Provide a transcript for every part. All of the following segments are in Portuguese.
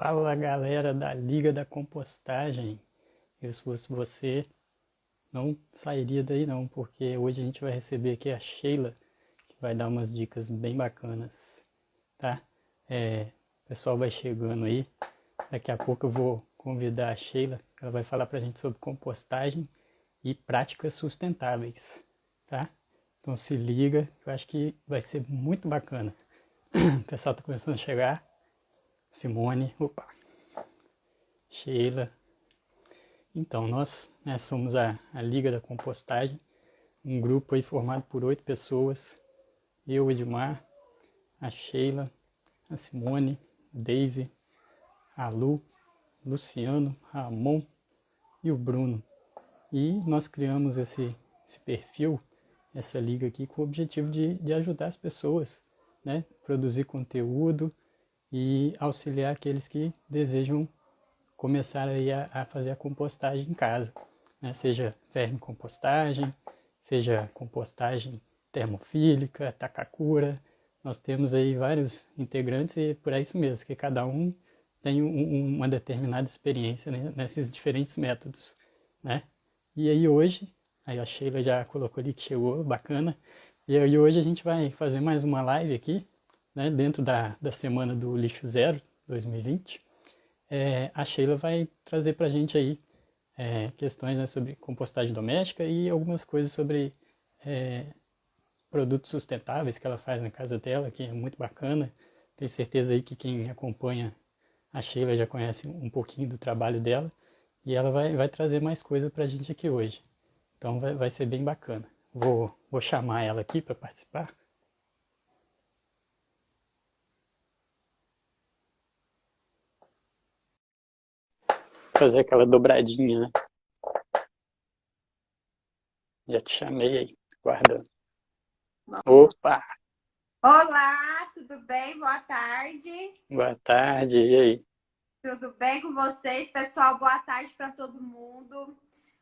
Fala galera da Liga da Compostagem. Eu, se fosse você, não sairia daí não, porque hoje a gente vai receber aqui a Sheila, que vai dar umas dicas bem bacanas, tá? O pessoal vai chegando aí, daqui a pouco eu vou convidar a Sheila, ela vai falar pra gente sobre compostagem e práticas sustentáveis, tá? Então se liga, eu acho que vai ser muito bacana. O pessoal tá começando a chegar. Simone, opa, Sheila. Então, nós somos a Liga da Compostagem, um grupo aí formado por 8 pessoas. Eu, o Edmar, a Sheila, a Simone, a Daisy, a Lu, Luciano, Ramon e o Bruno. E nós criamos esse perfil, essa liga aqui, com o objetivo de ajudar as pessoas, né? Produzir conteúdo e auxiliar aqueles que desejam começar aí a fazer a compostagem em casa, né? Seja vermicompostagem, seja compostagem termofílica, Takakura. Nós temos aí vários integrantes e por isso mesmo, que cada um tem uma determinada experiência, né, nesses diferentes métodos, né? E aí hoje, aí a Sheila já colocou ali que chegou, bacana. E aí hoje a gente vai fazer mais uma live aqui, né, dentro da semana do Lixo Zero 2020. A Sheila vai trazer para a gente aí questões, né, sobre compostagem doméstica e algumas coisas sobre produtos sustentáveis que ela faz na casa dela, que é muito bacana. Tenho certeza aí que quem acompanha a Sheila já conhece um pouquinho do trabalho dela e ela vai trazer mais coisa para a gente aqui hoje. Então vai ser bem bacana. Vou chamar ela aqui para participar. Fazer aquela dobradinha, né? Já te chamei aí, guardando. Opa! Olá, tudo bem? Boa tarde. Boa tarde, e aí? Tudo bem com vocês, pessoal? Boa tarde para todo mundo.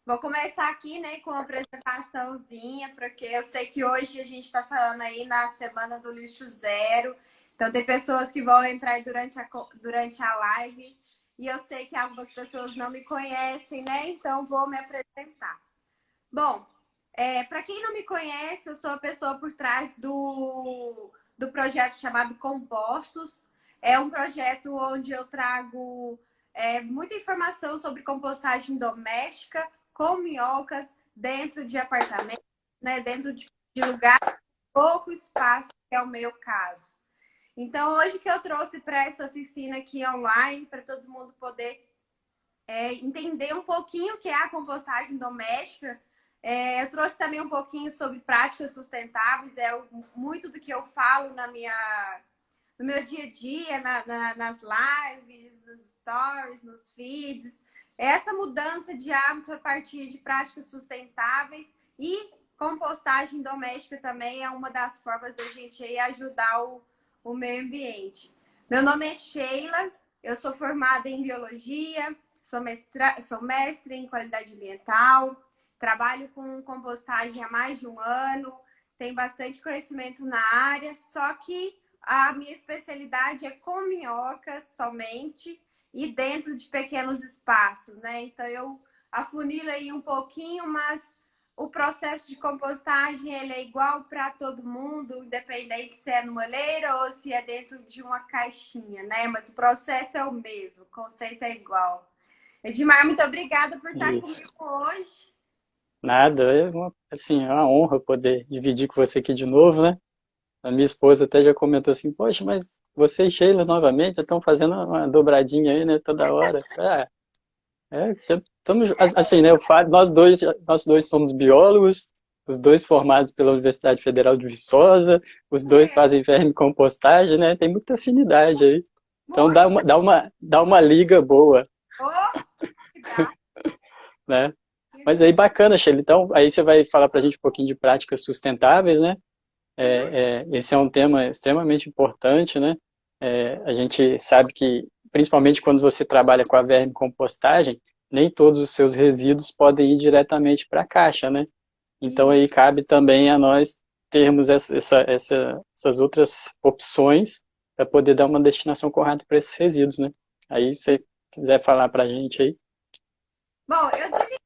Vou começar aqui, né, com uma apresentaçãozinha, porque eu sei que hoje a gente está falando aí na Semana do Lixo Zero. Então, tem pessoas que vão entrar durante a live e eu sei que algumas pessoas não me conhecem, né? Então, vou me apresentar. Bom, para quem não me conhece, eu sou a pessoa por trás do projeto chamado Compostos. É um projeto onde eu trago muita informação sobre compostagem doméstica com minhocas dentro de apartamentos, né, dentro de lugares com pouco espaço, que é o meu caso. Então, hoje que eu trouxe para essa oficina aqui online, para todo mundo poder entender um pouquinho o que é a compostagem doméstica. Eu trouxe também um pouquinho sobre práticas sustentáveis, muito do que eu falo no meu dia a dia, nas lives, nos stories, nos feeds. Essa mudança de hábito a partir de práticas sustentáveis e compostagem doméstica também é uma das formas da gente aí ajudar o meio ambiente. Meu nome é Sheila, eu sou formada em biologia, sou mestre em qualidade ambiental, trabalho com compostagem há mais de um ano, tenho bastante conhecimento na área, só que a minha especialidade é com minhocas somente e dentro de pequenos espaços, né? Então eu afunilo aí um pouquinho, mas o processo de compostagem ele é igual para todo mundo, independente se é numa leira ou se é dentro de uma caixinha, né? Mas o processo é o mesmo, o conceito é igual. Edmar, muito obrigada por estar Isso. comigo hoje. Nada, é uma honra poder dividir com você aqui de novo, né? A minha esposa até já comentou assim, poxa, mas você e Sheila novamente estão fazendo uma dobradinha aí, né, toda hora. Estamos, assim, né, nós dois somos biólogos, os dois formados pela Universidade Federal de Viçosa, os dois fazem vermicompostagem, né, tem muita afinidade aí. Então Muito dá uma liga boa, obrigada. né? Mas aí bacana, Sheila. Então, aí você vai falar para a gente um pouquinho de práticas sustentáveis, né? Esse é um tema extremamente importante, né? A gente sabe que, principalmente quando você trabalha com a vermicompostagem, nem todos os seus resíduos podem ir diretamente para a caixa, né? Então aí cabe também a nós termos essas outras opções para poder dar uma destinação correta para esses resíduos, né? Aí, se você quiser falar pra gente aí. Bom, eu dividi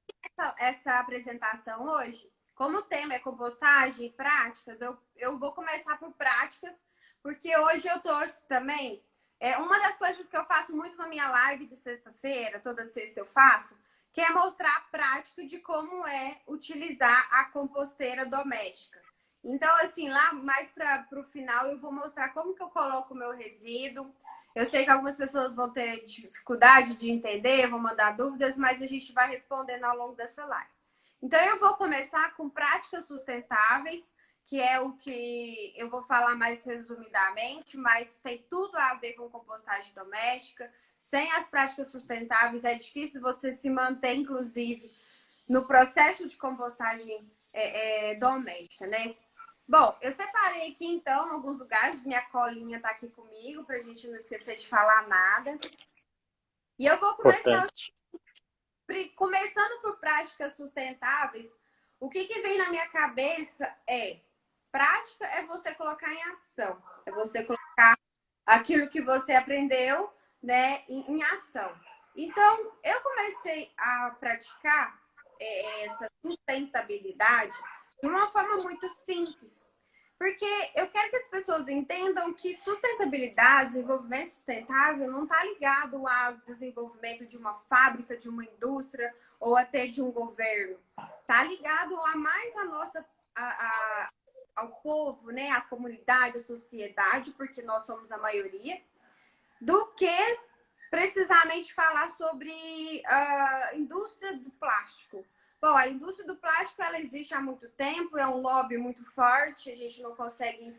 essa apresentação hoje. Como o tema é compostagem e práticas, eu vou começar por práticas, porque hoje eu torço também. Uma das coisas que eu faço muito na minha live de sexta-feira, toda sexta eu faço, que é mostrar a prática de como é utilizar a composteira doméstica. Então, assim, lá mais para o final, eu vou mostrar como que eu coloco o meu resíduo. Eu sei que algumas pessoas vão ter dificuldade de entender, vão mandar dúvidas, mas a gente vai respondendo ao longo dessa live. Então, eu vou começar com práticas sustentáveis, que é o que eu vou falar mais resumidamente, mas tem tudo a ver com compostagem doméstica. Sem as práticas sustentáveis, é difícil você se manter, inclusive, no processo de compostagem doméstica, né? Bom, eu separei aqui então alguns lugares, minha colinha tá aqui comigo pra gente não esquecer de falar nada. E eu vou começar Importante. começando por práticas sustentáveis. O que vem na minha cabeça é prática é você colocar em ação, é você colocar aquilo que você aprendeu, né, em ação. Então, eu comecei a praticar essa sustentabilidade de uma forma muito simples. Porque eu quero que as pessoas entendam que sustentabilidade, desenvolvimento sustentável, não está ligado ao desenvolvimento de uma fábrica, de uma indústria ou até de um governo. Está ligado a mais a nossa, ao povo, né, à comunidade, à sociedade, porque nós somos a maioria, do que precisamente falar sobre a indústria do plástico. Bom, a indústria do plástico ela existe há muito tempo, é um lobby muito forte, a gente não consegue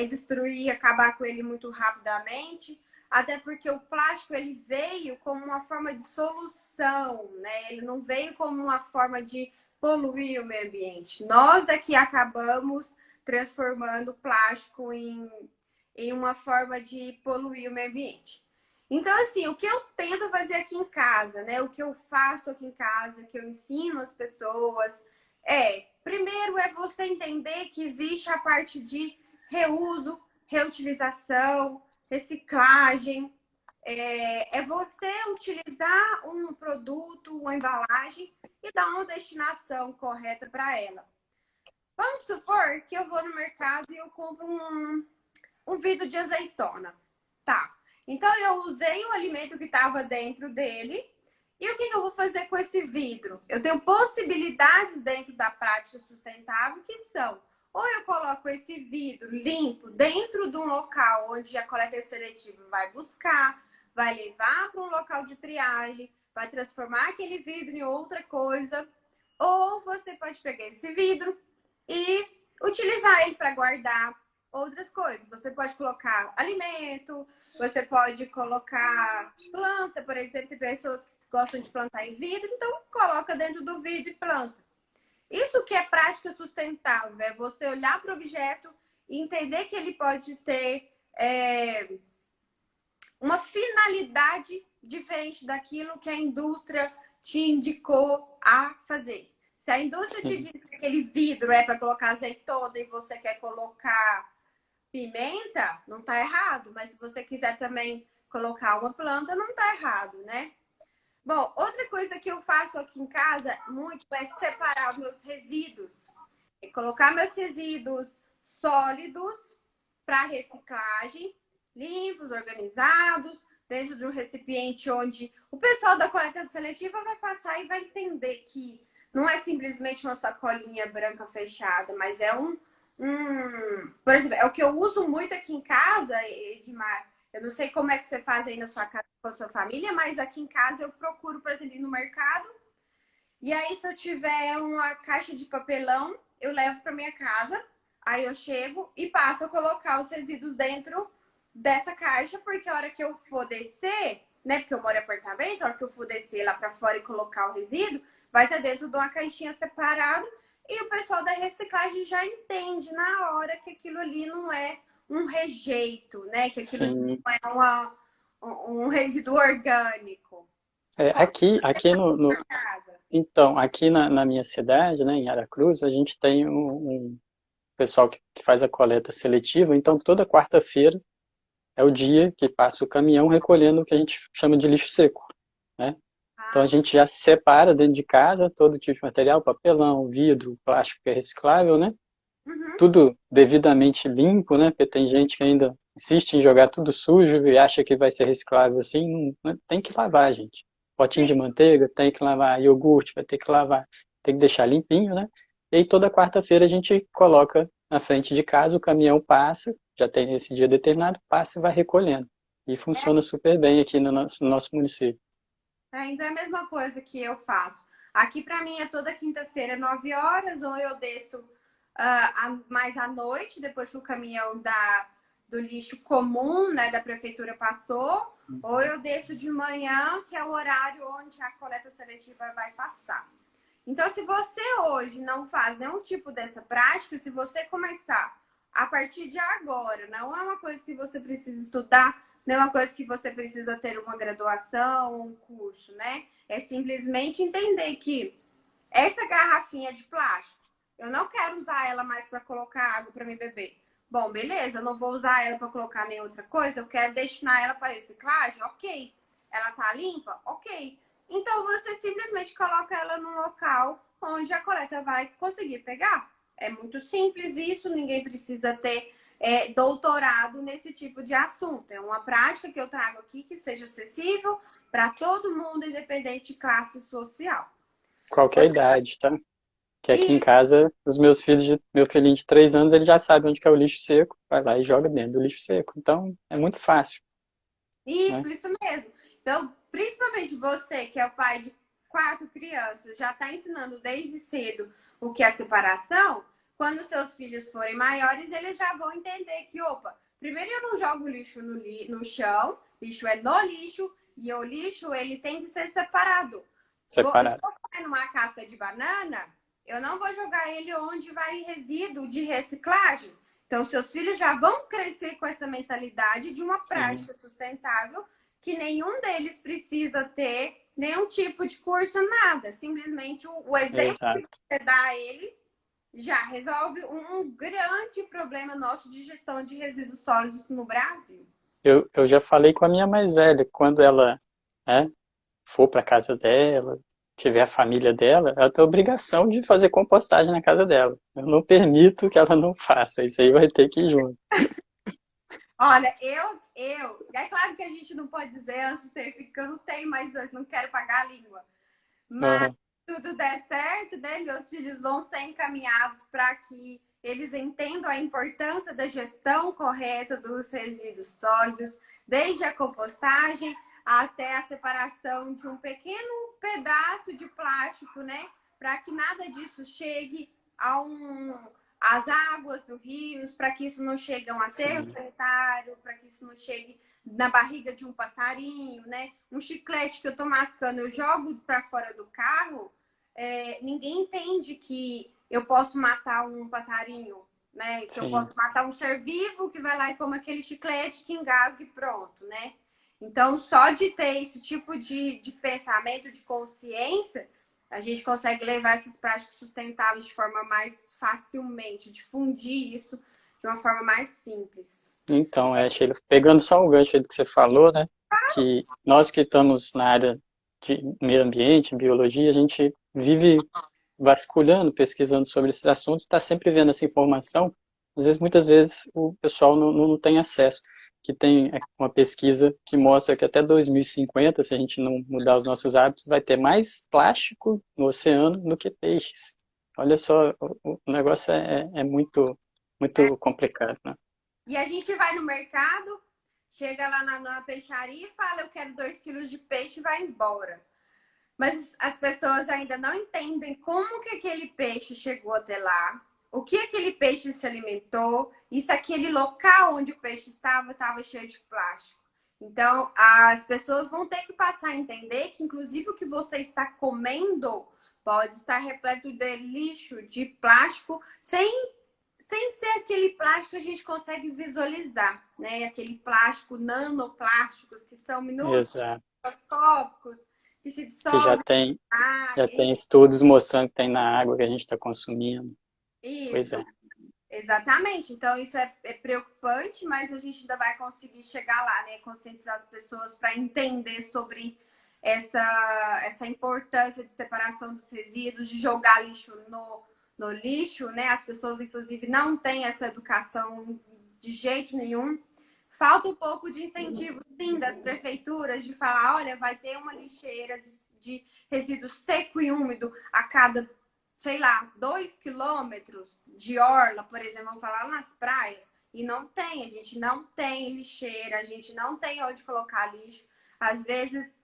destruir, acabar com ele muito rapidamente, até porque o plástico ele veio como uma forma de solução, né? Ele não veio como uma forma de poluir o meio ambiente. Nós é que acabamos transformando o plástico em uma forma de poluir o meio ambiente. Então, assim, o que eu tento fazer aqui em casa, né? O que eu faço aqui em casa, que eu ensino as pessoas, primeiro é você entender que existe a parte de reuso, reutilização, reciclagem. É você utilizar um produto, uma embalagem e dar uma destinação correta para ela. Vamos supor que eu vou no mercado e eu compro um vidro de azeitona. Tá. Então eu usei o alimento que estava dentro dele. E o que eu vou fazer com esse vidro? Eu tenho possibilidades dentro da prática sustentável que são: ou eu coloco esse vidro limpo dentro de um local onde a coleta seletiva vai buscar, vai levar para um local de triagem, vai transformar aquele vidro em outra coisa, ou você pode pegar esse vidro e utilizar ele para guardar outras coisas. Você pode colocar alimento, você pode colocar planta, por exemplo, tem pessoas que gostam de plantar em vidro, então coloca dentro do vidro e planta. Isso que é prática sustentável, é você olhar para o objeto e entender que ele pode ter uma finalidade diferente daquilo que a indústria te indicou a fazer. Se a indústria te diz que aquele vidro é para colocar azeitona e você quer colocar pimenta, não tá errado. Mas se você quiser também colocar uma planta, não tá errado, né? Bom, outra coisa que eu faço aqui em casa muito é separar os meus resíduos. É colocar meus resíduos sólidos para reciclagem, limpos, organizados, dentro de um recipiente onde o pessoal da coleta seletiva vai passar e vai entender que não é simplesmente uma sacolinha branca fechada, mas é por exemplo, é o que eu uso muito aqui em casa, Edmar. Eu não sei como é que você faz aí na sua casa com a sua família, mas aqui em casa eu procuro, por exemplo, ir no mercado. E aí, se eu tiver uma caixa de papelão, eu levo para minha casa. Aí eu chego e passo a colocar os resíduos dentro dessa caixa, porque a hora que eu for descer, né? Porque eu moro em apartamento, a hora que eu for descer lá para fora e colocar o resíduo, vai estar dentro de uma caixinha separada. E o pessoal da reciclagem já entende na hora que aquilo ali não é um rejeito, né? Que aquilo ali Sim. não é um resíduo orgânico. Aqui então, aqui na minha cidade, né, em Aracruz, a gente tem um pessoal que faz a coleta seletiva, então toda quarta-feira é o dia que passa o caminhão recolhendo o que a gente chama de lixo seco, né? Então a Ah, gente já separa dentro de casa todo tipo de material, papelão, vidro, plástico que é reciclável, né? uhum, Tudo devidamente limpo, né? Porque tem gente que ainda insiste em jogar tudo sujo e acha que vai ser reciclável assim. Não, tem que lavar, gente. Potinho sim. de manteiga, tem que lavar. Iogurte, vai ter que lavar. Tem que deixar limpinho, né? E aí toda quarta-feira a gente coloca na frente de casa, o caminhão passa, já tem esse dia determinado, passa e vai recolhendo. E funciona super bem aqui no nosso município. Então é a mesma coisa que eu faço. Aqui para mim é toda quinta-feira, 9 horas, ou eu desço mais à noite, depois que o caminhão do lixo comum, né, da prefeitura passou, ou eu desço de manhã, que é o horário onde a coleta seletiva vai passar. Então, se você hoje não faz nenhum tipo dessa prática, se você começar a partir de agora, não é uma coisa que você precisa estudar, não é uma coisa que você precisa ter uma graduação, um curso, né? É simplesmente entender que essa garrafinha de plástico, eu não quero usar ela mais para colocar água para me beber. Bom, beleza, eu não vou usar ela para colocar nem outra coisa, eu quero destinar ela para reciclagem, ok. Ela tá limpa? Ok. Então você simplesmente coloca ela num local onde a coleta vai conseguir pegar. É muito simples isso, ninguém precisa ter doutorado nesse tipo de assunto. É uma prática que eu trago aqui que seja acessível para todo mundo, independente de classe social. Qualquer idade, tá? Que aqui em E casa, os meus filhos, meu filhinho de 3 anos, ele já sabe onde que é o lixo seco, vai lá e joga dentro do lixo seco. Então, é muito fácil, né? isso mesmo. Então, principalmente você, que é o pai de 4 crianças, já está ensinando desde cedo o que é separação. Quando seus filhos forem maiores, eles já vão entender que, opa, primeiro eu não jogo lixo no chão, lixo é no lixo, e o lixo ele tem que ser separado. Se Separado. eu for numa casca de banana, eu não vou jogar ele onde vai resíduo de reciclagem. Então, seus filhos já vão crescer com essa mentalidade de uma Sim, prática sustentável, que nenhum deles precisa ter nenhum tipo de curso, nada. Simplesmente o exemplo que exato. você dá a eles já resolve um grande problema nosso de gestão de resíduos sólidos no Brasil. Eu já falei com a minha mais velha, quando ela, né, for para casa dela, tiver a família dela, ela tem a obrigação de fazer compostagem na casa dela. Eu não permito que ela não faça, isso aí vai ter que ir junto. Olha, é claro que a gente não pode dizer antes de ter filho, que eu não tenho, mas eu não quero pagar a língua. Mas Uhum. tudo der certo, né? Meus filhos vão ser encaminhados para que eles entendam a importância da gestão correta dos resíduos sólidos, desde a compostagem até a separação de um pequeno pedaço de plástico, né? Para que nada disso chegue a às águas do rio, para que isso não chegue a um aterro Sim, sanitário, para que isso não chegue na barriga de um passarinho, né? Um chiclete que eu tô mascando, eu jogo para fora do carro, ninguém entende que eu posso matar um passarinho, né? Que eu sim. posso matar um ser vivo que vai lá e come aquele chiclete que engasga e pronto, né? Então, só de ter esse tipo de pensamento, de consciência, a gente consegue levar essas práticas sustentáveis de forma mais facilmente, difundir isso de uma forma mais simples. Então, Sheila, pegando só o gancho aí do que você falou, né, que nós que estamos na área de meio ambiente, biologia, a gente vive vasculhando, pesquisando sobre esses assuntos, está sempre vendo essa informação. Às vezes, muitas vezes, o pessoal não tem acesso. Que tem uma pesquisa que mostra que até 2050, se a gente não mudar os nossos hábitos, vai ter mais plástico no oceano do que peixes. Olha só, o negócio é muito, muito complicado, né? E a gente vai no mercado, chega lá na peixaria e fala, eu quero 2 quilos de peixe e vai embora. Mas as pessoas ainda não entendem como que aquele peixe chegou até lá, o que aquele peixe se alimentou, e se aquele local onde o peixe estava cheio de plástico. Então, as pessoas vão ter que passar a entender que, inclusive, o que você está comendo pode estar repleto de lixo, de plástico, sem ser aquele plástico que a gente consegue visualizar, né? Aquele plástico, nanoplásticos, que são minúsculos, Exato. tópicos, que se Que dissolvem na já água. tem estudos mostrando que tem na água que a gente está consumindo. Pois Isso. é. Exatamente. Então, isso é preocupante, mas a gente ainda vai conseguir chegar lá, né? Conscientizar as pessoas para entender sobre essa importância de separação dos resíduos, de jogar lixo no lixo, né? As pessoas, inclusive, não têm essa educação de jeito nenhum. Falta um pouco de incentivo, sim, das prefeituras de falar, olha, vai ter uma lixeira de resíduo seco e úmido a cada, sei lá, 2 quilômetros de orla, por exemplo, vamos falar nas praias, e não tem, a gente não tem lixeira, a gente não tem onde colocar lixo. Às vezes,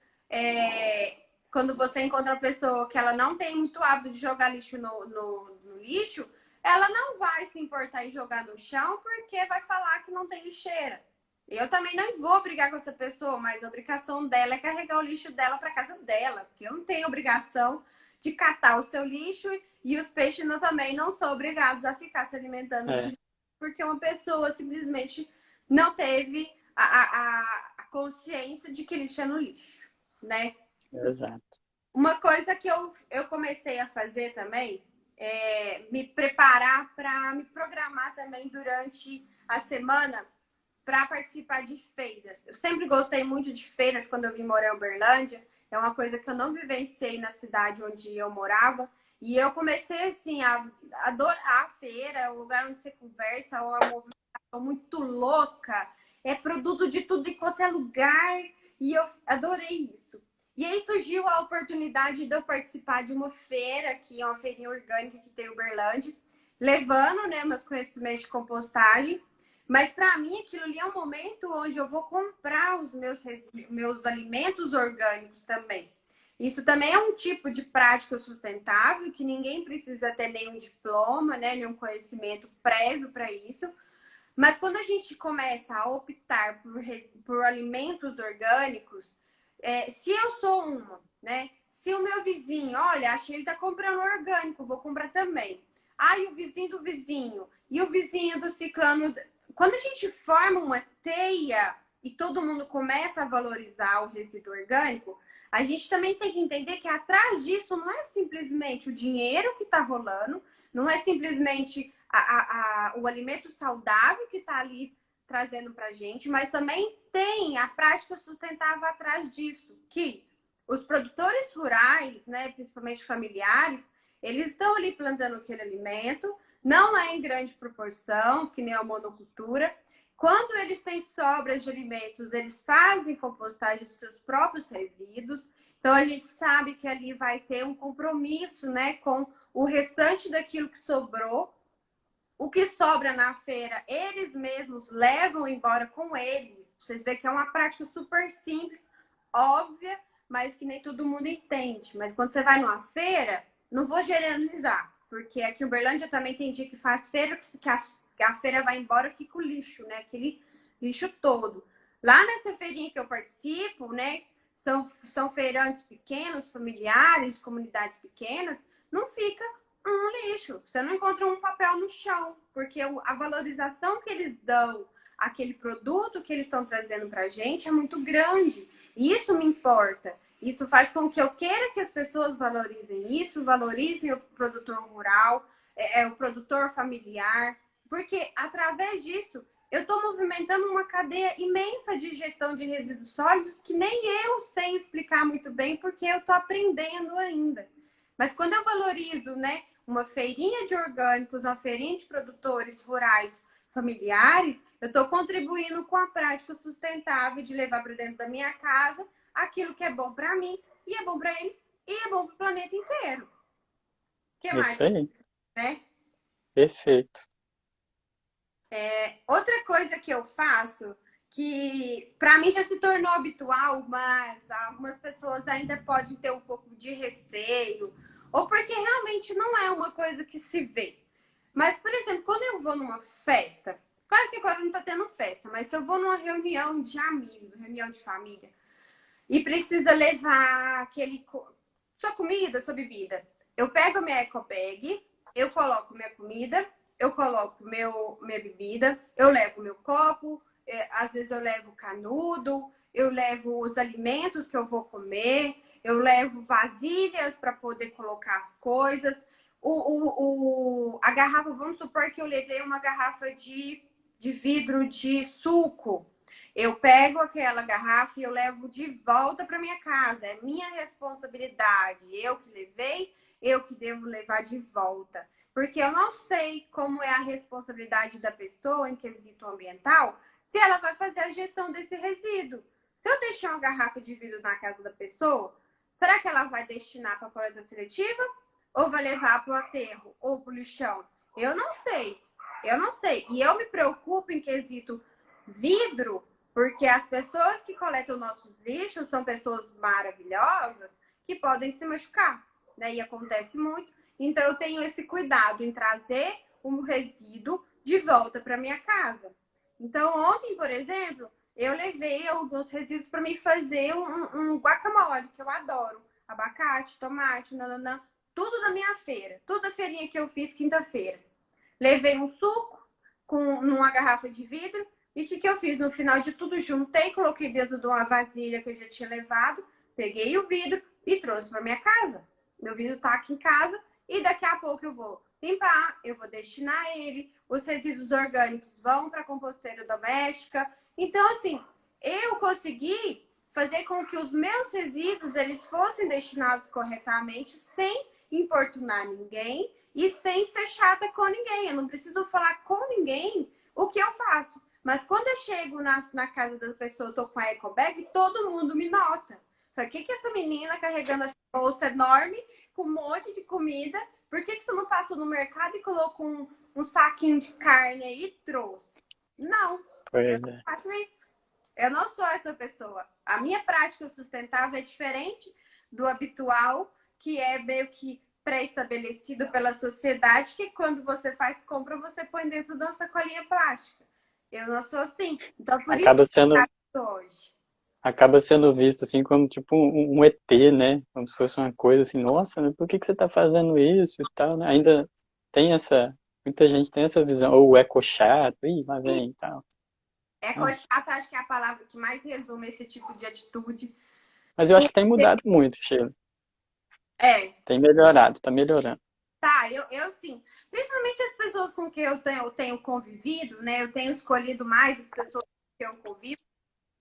quando você encontra uma pessoa que ela não tem muito hábito de jogar lixo no lixo, ela não vai se importar em jogar no chão porque vai falar que não tem lixeira. Eu também não vou brigar com essa pessoa, mas a obrigação dela é carregar o lixo dela para casa dela, porque eu não tenho obrigação de catar o seu lixo e os peixes também não são obrigados a ficar se alimentando de lixo, porque uma pessoa simplesmente não teve a consciência de que lixo é no lixo, né? Exato. Uma coisa que eu comecei a fazer também é me preparar para me programar também durante a semana para participar de feiras. Eu sempre gostei muito de feiras quando eu vim morar em Uberlândia. É uma coisa que eu não vivenciei na cidade onde eu morava. E eu comecei, assim, a adorar a feira, o lugar onde você conversa, uma movimentação muito louca. É produto de tudo e quanto é lugar. E eu adorei isso. E aí surgiu a oportunidade de eu participar de uma feira, que é uma feirinha orgânica que tem em Uberlândia, levando, né, meus conhecimentos de compostagem. Mas para mim aquilo ali é um momento onde eu vou comprar os meus alimentos orgânicos também. Isso também é um tipo de prática sustentável que ninguém precisa ter nenhum diploma, né, nenhum conhecimento prévio para isso. Mas quando a gente começa a optar por alimentos orgânicos, se eu sou uma, né? Se o meu vizinho, olha, achei ele tá comprando orgânico, vou comprar também. Ah, e o vizinho do vizinho, e o vizinho do ciclano. Quando a gente forma uma teia e todo mundo começa a valorizar o resíduo orgânico, a gente também tem que entender que atrás disso não é simplesmente o dinheiro que está rolando, não é simplesmente o alimento saudável que está ali trazendo para a gente, mas também tem a prática sustentável atrás disso, que os produtores rurais, né, principalmente familiares, eles estão ali plantando aquele alimento, não é em grande proporção, que nem a monocultura. Quando eles têm sobras de alimentos, eles fazem compostagem dos seus próprios resíduos. Então, a gente sabe que ali vai ter um compromisso, né, com o restante daquilo que sobrou. O que sobra na feira, eles mesmos levam embora com eles. Vocês veem que é uma prática super simples, óbvia, mas que nem todo mundo entende. Mas quando você vai numa feira, não vou generalizar, porque aqui em Uberlândia também tem dia que faz feira, que a feira vai embora, fica o lixo, né? Aquele lixo todo. Lá nessa feirinha que eu participo, né? São feirantes pequenos, familiares, comunidades pequenas, não fica um lixo. Você não encontra um papel no chão, porque a valorização que eles dão àquele produto que eles estão trazendo para a gente é muito grande. E isso me importa. Isso faz com que eu queira que as pessoas valorizem isso, valorizem o produtor rural, o produtor familiar, porque através disso eu estou movimentando uma cadeia imensa de gestão de resíduos sólidos que nem eu sei explicar muito bem, porque eu estou aprendendo ainda. Mas quando eu valorizo, né, uma feirinha de orgânicos, uma feirinha de produtores rurais familiares, eu estou contribuindo com a prática sustentável de levar para dentro da minha casa aquilo que é bom para mim, e é bom para eles, e é bom para o planeta inteiro. O que mais? Isso aí. Né? Perfeito. Outra coisa que eu faço, que para mim já se tornou habitual, mas algumas pessoas ainda podem ter um pouco de receio, ou porque realmente não é uma coisa que se vê. Mas, por exemplo, quando eu vou numa festa, claro que agora não está tendo festa, mas se eu vou numa reunião de amigos, reunião de família, e precisa levar sua comida, sua bebida, eu pego a minha eco bag, eu coloco minha comida, eu coloco minha bebida, eu levo meu copo, às vezes eu levo canudo, eu levo os alimentos que eu vou comer, eu levo vasilhas para poder colocar as coisas. a garrafa, vamos supor que eu levei uma garrafa de vidro de suco. Eu pego aquela garrafa e eu levo de volta para minha casa. É minha responsabilidade. Eu que levei, eu que devo levar de volta. Porque eu não sei como é a responsabilidade da pessoa em quesito ambiental, se ela vai fazer a gestão desse resíduo. Se eu deixar uma garrafa de vidro na casa da pessoa, será que ela vai destinar para a coleta seletiva? Ou vai levar para o aterro? Ou para o lixão? Eu não sei. Eu não sei. E eu me preocupo em quesito vidro, porque as pessoas que coletam nossos lixos são pessoas maravilhosas que podem se machucar, né? E acontece muito. Então, eu tenho esse cuidado em trazer um resíduo de volta para minha casa. Então, ontem, por exemplo, eu levei alguns resíduos para me fazer um guacamole, que eu adoro. Abacate, tomate, nananã, tudo da minha feira. Toda a feirinha que eu fiz quinta-feira. Levei um suco numa garrafa de vidro. E o que eu fiz? No final de tudo, juntei, coloquei dentro de uma vasilha que eu já tinha levado. Peguei o vidro e trouxe para minha casa. Meu vidro está aqui em casa. E daqui a pouco eu vou limpar, eu vou destinar ele. Os resíduos orgânicos vão para a composteira doméstica. Então, assim, eu consegui fazer com que os meus resíduos eles fossem destinados corretamente, sem importunar ninguém e sem ser chata com ninguém. Eu não preciso falar com ninguém o que eu faço. Mas quando eu chego na casa da pessoa, eu tô com a eco bag, todo mundo me nota. Fala, o que essa menina carregando essa bolsa enorme com um monte de comida? Por que você não passou no mercado e colocou um saquinho de carne aí e trouxe? Não, eu Pois não é. faço isso. Eu não sou essa pessoa. A minha prática sustentável é diferente do habitual, que é meio que pré-estabelecido pela sociedade, que quando você faz compra, você põe dentro da sacolinha plástica. Eu não sou assim. Então, por isso Acaba que eu sendo, faço hoje. acaba sendo visto assim como tipo um ET, né? Como se fosse uma coisa assim, nossa, mas por que você tá fazendo isso e tal, né? Ainda tem essa, muita gente tem essa visão, ou o eco chato, ih, lá E vem e tal. Não. ecochata, acho que é a palavra que mais resume esse tipo de atitude. Mas eu acho que tem mudado muito, Sheila. É, Tem melhorado, tá melhorando. tá, eu sim. Principalmente as pessoas com quem eu tenho convivido, né? Eu tenho escolhido mais as pessoas com quem eu convivo,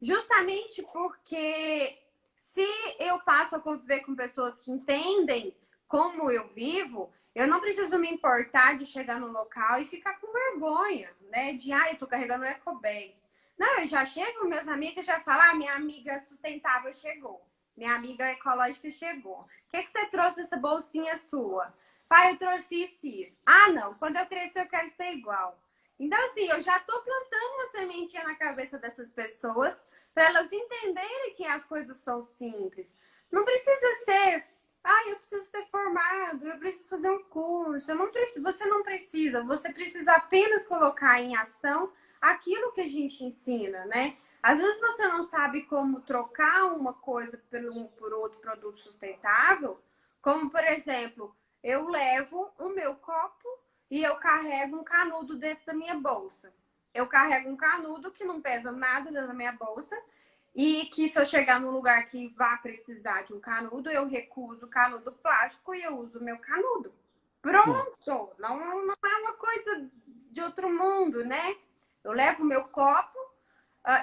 justamente porque se eu passo a conviver com pessoas que entendem como eu vivo, eu não preciso me importar de chegar no local e ficar com vergonha, né? De, eu tô carregando um ecobag. Não, eu já chego, meus amigos já falam, minha amiga sustentável chegou. Minha amiga ecológica chegou. O que você trouxe nessa bolsinha sua? Pai, eu trouxe isso. Ah, não. Quando eu crescer, eu quero ser igual. Então, assim, eu já tô plantando uma sementinha na cabeça dessas pessoas para elas entenderem que as coisas são simples. Não precisa ser, eu preciso ser formado, eu preciso fazer um curso. Você não precisa, você precisa apenas colocar em ação aquilo que a gente ensina, né? Às vezes você não sabe como trocar uma coisa por outro produto sustentável, como por exemplo, eu levo o meu copo e eu carrego um canudo dentro da minha bolsa. Eu carrego um canudo que não pesa nada dentro da minha bolsa e que se eu chegar num lugar que vá precisar de um canudo, eu recuso o canudo plástico e eu uso o meu canudo. É, Pronto! Não é uma coisa de outro mundo, né? Eu levo o meu copo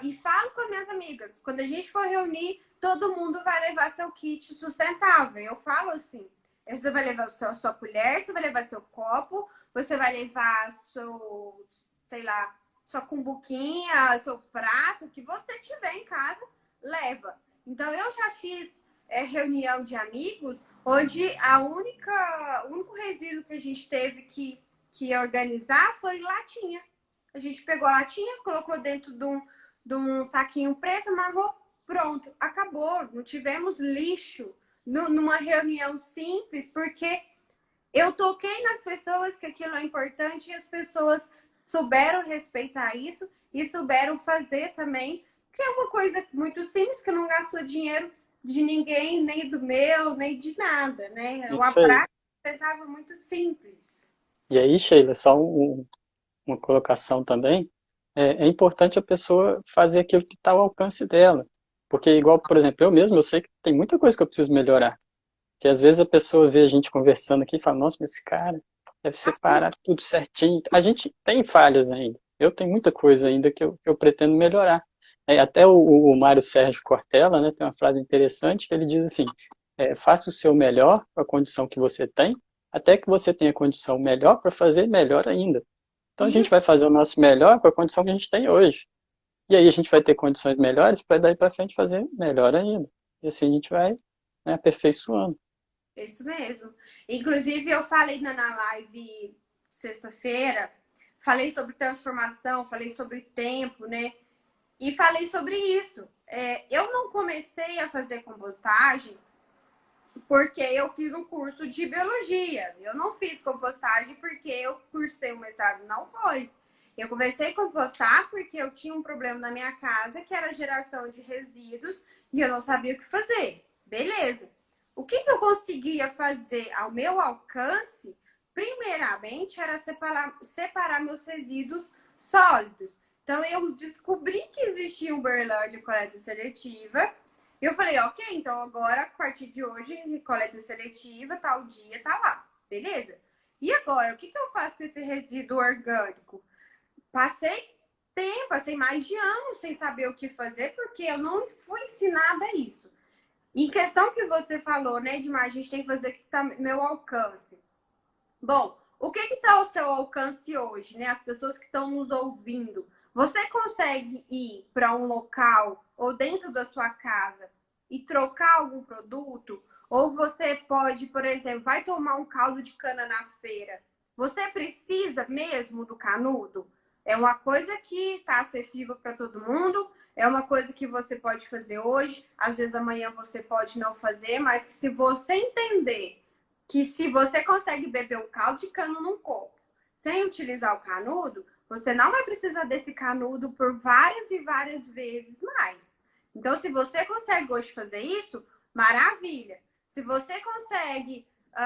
e falo com as minhas amigas. Quando a gente for reunir, todo mundo vai levar seu kit sustentável. Eu falo assim, você vai levar sua colher, você vai levar seu copo, você vai levar seu, sei lá, sua cumbuquinha, seu prato, o que você tiver em casa, leva. Então, eu já fiz reunião de amigos onde o único resíduo que a gente teve que organizar foi latinha. A gente pegou a latinha, colocou dentro de um saquinho preto, amarrou, pronto, acabou. Não tivemos lixo numa reunião simples, porque eu toquei nas pessoas que aquilo é importante e as pessoas souberam respeitar isso e souberam fazer também, que é uma coisa muito simples, que não gastou dinheiro de ninguém, nem do meu, nem de nada, né? É uma isso aí. prática que estava muito simples. E aí, Sheila, só uma colocação também, é importante a pessoa fazer aquilo que está ao alcance dela. Porque, igual, por exemplo, eu mesmo, eu sei que tem muita coisa que eu preciso melhorar. Que às vezes a pessoa vê a gente conversando aqui e fala, nossa, mas esse cara deve separar tudo certinho. A gente tem falhas ainda. Eu tenho muita coisa ainda que eu pretendo melhorar. Até o Mário Sérgio Cortella, né, tem uma frase interessante que ele diz assim, faça o seu melhor com a condição que você tem, até que você tenha condição melhor para fazer melhor ainda. Então a gente E vai fazer o nosso melhor com a condição que a gente tem hoje. E aí a gente vai ter condições melhores para daí para frente fazer melhor ainda. E assim a gente vai, né, aperfeiçoando. isso mesmo. Inclusive, eu falei na live sexta-feira, falei sobre transformação, falei sobre tempo, né? E falei sobre isso. Eu não comecei a fazer compostagem porque eu fiz um curso de biologia. Eu não fiz compostagem porque eu cursei o mestrado, não foi. Eu comecei a compostar porque eu tinha um problema na minha casa, que era a geração de resíduos, e eu não sabia o que fazer. Beleza. O que eu conseguia fazer ao meu alcance, primeiramente, era separar meus resíduos sólidos. Então, eu descobri que existia um Uberlândia coleta seletiva. E eu falei, ok, então agora, a partir de hoje, coleta seletiva, tal dia, tá lá. Beleza? E agora, o que eu faço com esse resíduo orgânico? Passei mais de anos sem saber o que fazer, porque eu não fui ensinada isso. E questão que você falou, né, Edmar, a gente tem que fazer o que está no meu alcance. Bom, o que está ao seu alcance hoje, né? As pessoas que estão nos ouvindo. Você consegue ir para um local ou dentro da sua casa e trocar algum produto? Ou você pode, por exemplo, vai tomar um caldo de cana na feira. Você precisa mesmo do canudo? É uma coisa que está acessível para todo mundo, é uma coisa que você pode fazer hoje, às vezes amanhã você pode não fazer, mas que se você entender que se você consegue beber um caldo de cana num copo sem utilizar o canudo, você não vai precisar desse canudo por várias e várias vezes mais. Então, se você consegue hoje fazer isso, maravilha. Se você consegue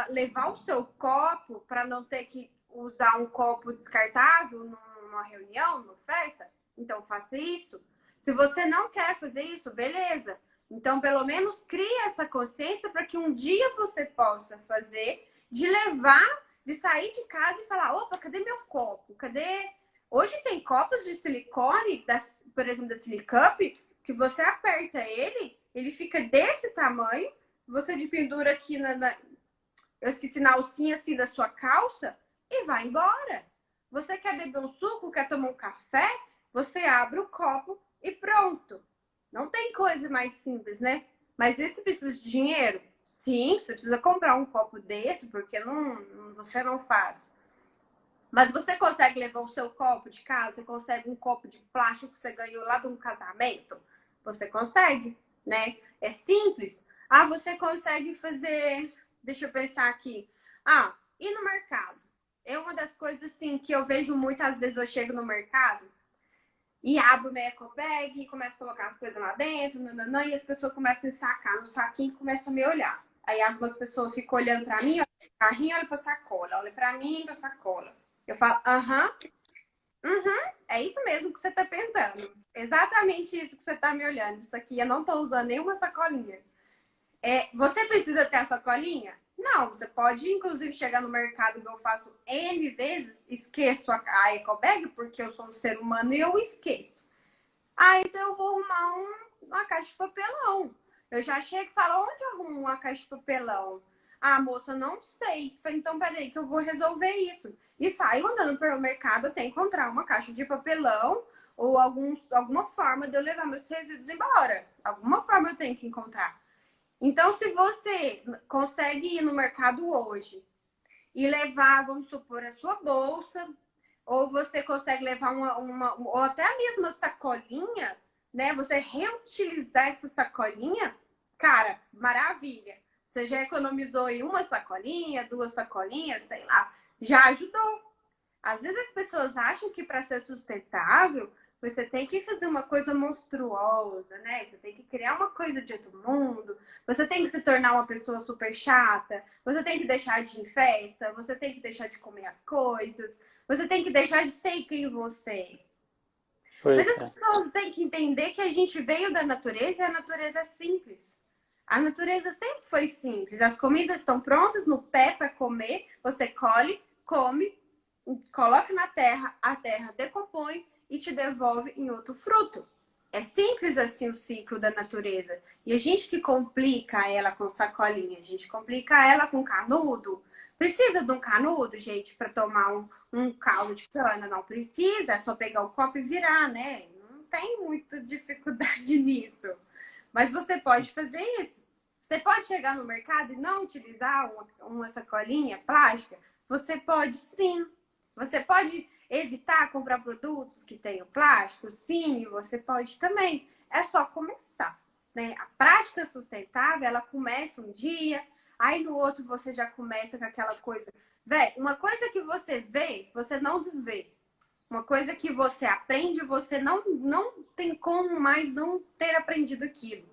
levar o seu copo para não ter que usar um copo descartável numa reunião, numa festa, então faça isso. Se você não quer fazer isso, beleza. Então, pelo menos crie essa consciência para que um dia você possa fazer, de levar, de sair de casa e falar, opa, cadê meu copo? Cadê? Hoje tem copos de silicone, por exemplo, da Silicup, que você aperta ele fica desse tamanho, você de pendura aqui eu esqueci, na alcinha assim da sua calça e vai embora. Você quer beber um suco, quer tomar um café? Você abre o copo e pronto. Não tem coisa mais simples, né? Mas esse precisa de dinheiro? Sim, você precisa comprar um copo desse, porque você não faz. Mas você consegue levar o seu copo de casa? Você consegue um copo de plástico que você ganhou lá de um casamento? Você consegue, né? É simples. Ah, você consegue fazer... Deixa eu pensar aqui. Ah, ir no mercado. É uma das coisas, assim, que eu vejo muitas vezes. Eu chego no mercado e abro o meu eco bag e começo a colocar as coisas lá dentro, nananã, e as pessoas começam a sacar no saquinho e começam a me olhar. Aí algumas pessoas ficam olhando pra mim, olha pro carrinho, olha pra sacola, olha pra mim, pra sacola. Eu falo, aham, é isso mesmo que você tá pensando. Exatamente isso que você tá me olhando. Isso aqui eu não tô usando nenhuma sacolinha. Você precisa ter a sacolinha? Não, você pode, inclusive, chegar no mercado que eu faço N vezes, esqueço a eco bag, porque eu sou um ser humano e eu esqueço. Então eu vou arrumar uma caixa de papelão. Eu já chego e falo, onde eu arrumo uma caixa de papelão? Ah, moça, não sei. Então, peraí que eu vou resolver isso. E saio andando pelo mercado até encontrar uma caixa de papelão ou alguma forma de eu levar meus resíduos embora. Alguma forma eu tenho que encontrar. Então, se você consegue ir no mercado hoje e levar, vamos supor, a sua bolsa, ou você consegue levar ou até a mesma sacolinha, né? Você reutilizar essa sacolinha, cara, maravilha. Você já economizou em uma sacolinha, duas sacolinhas, sei lá, já ajudou. Às vezes as pessoas acham que para ser sustentável, você tem que fazer uma coisa monstruosa, né? Você tem que criar uma coisa de outro mundo, você tem que se tornar uma pessoa super chata, você tem que deixar de ir em festa, você tem que deixar de comer as coisas, você tem que deixar de ser quem você é. Mas Pois as é. pessoas têm que entender que a gente veio da natureza e a natureza é simples. A natureza sempre foi simples. As comidas estão prontas no pé para comer, você colhe, come, coloca na terra, a terra decompõe e te devolve em outro fruto. É simples assim o ciclo da natureza. E a gente que complica ela com sacolinha, a gente complica ela com canudo. Precisa de um canudo, gente, para tomar um caldo de cana? Não precisa, é só pegar o copo e virar, né? Não tem muita dificuldade nisso. Mas você pode fazer isso. Você pode chegar no mercado e não utilizar uma sacolinha plástica? Você pode sim. Você pode evitar comprar produtos que tenham plástico? Sim, você pode também. É só começar. Né? A prática sustentável, ela começa um dia, aí no outro você já começa com aquela coisa. Véi, uma coisa que você vê, você não desvê. Uma coisa que você aprende, você não tem como mais não ter aprendido aquilo.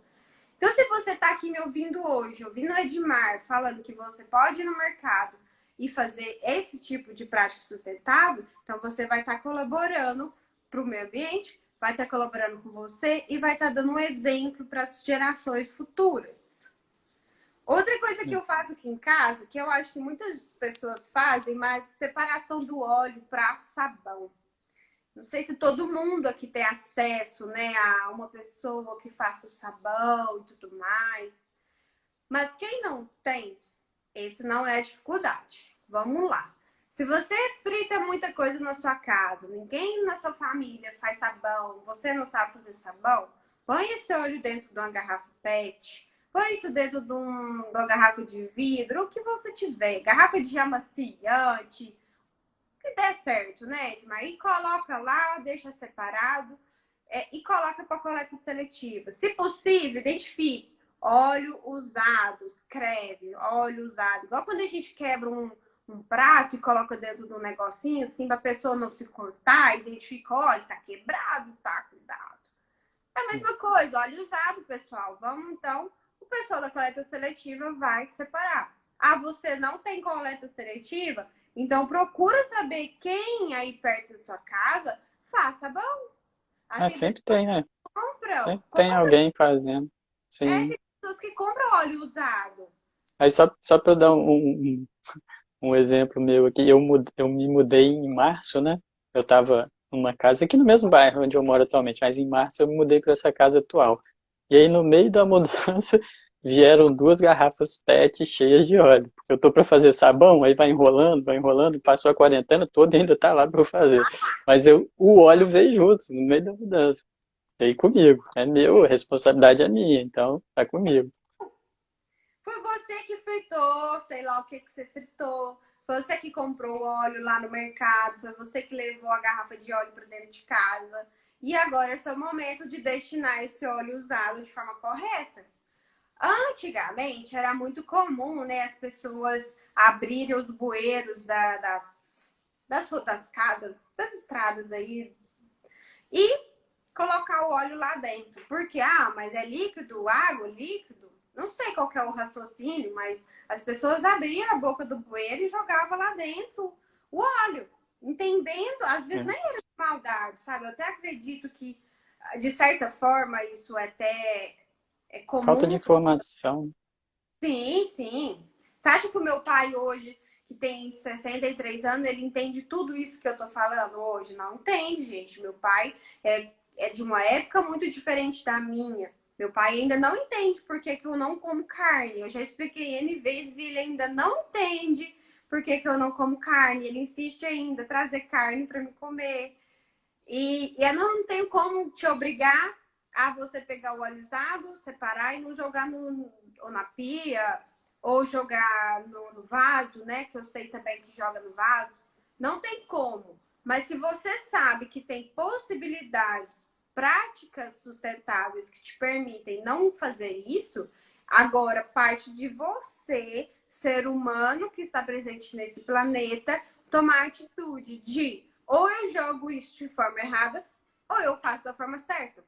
Então, se você está aqui me ouvindo hoje, ouvindo o Edmar falando que você pode ir no mercado e fazer esse tipo de prática sustentável, então você vai estar colaborando para o meio ambiente, vai estar colaborando com você e vai estar dando um exemplo para as gerações futuras. Outra coisa que eu faço aqui em casa, que eu acho que muitas pessoas fazem, mas separação do óleo para sabão. Não sei se todo mundo aqui tem acesso, né, a uma pessoa que faça o sabão e tudo mais. Mas quem não tem, esse não é a dificuldade. Vamos lá. Se você frita muita coisa na sua casa, ninguém na sua família faz sabão, você não sabe fazer sabão, põe esse óleo dentro de uma garrafa PET, põe isso dentro de uma garrafa de vidro, o que você tiver, garrafa de amaciante, que der certo, né, Edmar? E coloca lá, deixa separado e coloca para coleta seletiva. Se possível, identifique óleo usado, escreve óleo usado. Igual quando a gente quebra um prato e coloca dentro de um negocinho, assim, para a pessoa não se cortar, identifica, olha, tá quebrado, tá, cuidado. É a mesma coisa, óleo usado, pessoal. Vamos então, o pessoal da coleta seletiva vai separar. Ah, você não tem coleta seletiva? Então procura saber quem aí perto da sua casa faz sabão. Ah, Ah, tem pessoas sempre tem, né? que compram, Sempre tem alguém fazendo. Sim. tem pessoas que compram óleo usado. Aí só para eu dar um exemplo meu aqui, eu me mudei em março, né? Eu estava numa casa aqui no mesmo bairro onde eu moro atualmente, mas em março eu me mudei para essa casa atual. E aí no meio da mudança vieram duas garrafas PET cheias de óleo. Porque eu tô para fazer sabão, aí vai enrolando, passou a quarentena toda e ainda tá lá para eu fazer. Mas o óleo veio junto, no meio da mudança. Veio comigo. É meu, a responsabilidade é minha, então tá comigo. Foi você que fritou, sei lá o que que você fritou. Foi você que comprou o óleo lá no mercado. Foi você que levou a garrafa de óleo para dentro de casa. E agora é seu momento de destinar esse óleo usado de forma correta. Antigamente era muito comum, né, as pessoas abrirem os bueiros das estradas aí e colocar o óleo lá dentro. Porque, mas é líquido, água, líquido. Não sei qual que é o raciocínio, mas as pessoas abriam a boca do bueiro e jogavam lá dentro o óleo. Entendendo, às vezes É. nem era de maldade, sabe? Eu até acredito que, de certa forma, isso até é Falta de comum. informação. Sim, sim. Você acha que o meu pai hoje, que tem 63 anos, ele entende tudo isso que eu tô falando hoje? Não entende, gente. Meu pai é de uma época muito diferente da minha. Meu pai ainda não entende por que eu não como carne. Eu já expliquei N vezes e ele ainda não entende por que eu não como carne. Ele insiste ainda trazer carne para me comer. E eu não tenho como te obrigar a você pegar o óleo usado, separar e não jogar ou na pia, ou jogar no vaso, né? Que eu sei também que joga no vaso. Não tem como. Mas se você sabe que tem possibilidades, práticas sustentáveis que te permitem não fazer isso, agora parte de você, ser humano que está presente nesse planeta, tomar a atitude de ou eu jogo isso de forma errada, ou eu faço da forma certa.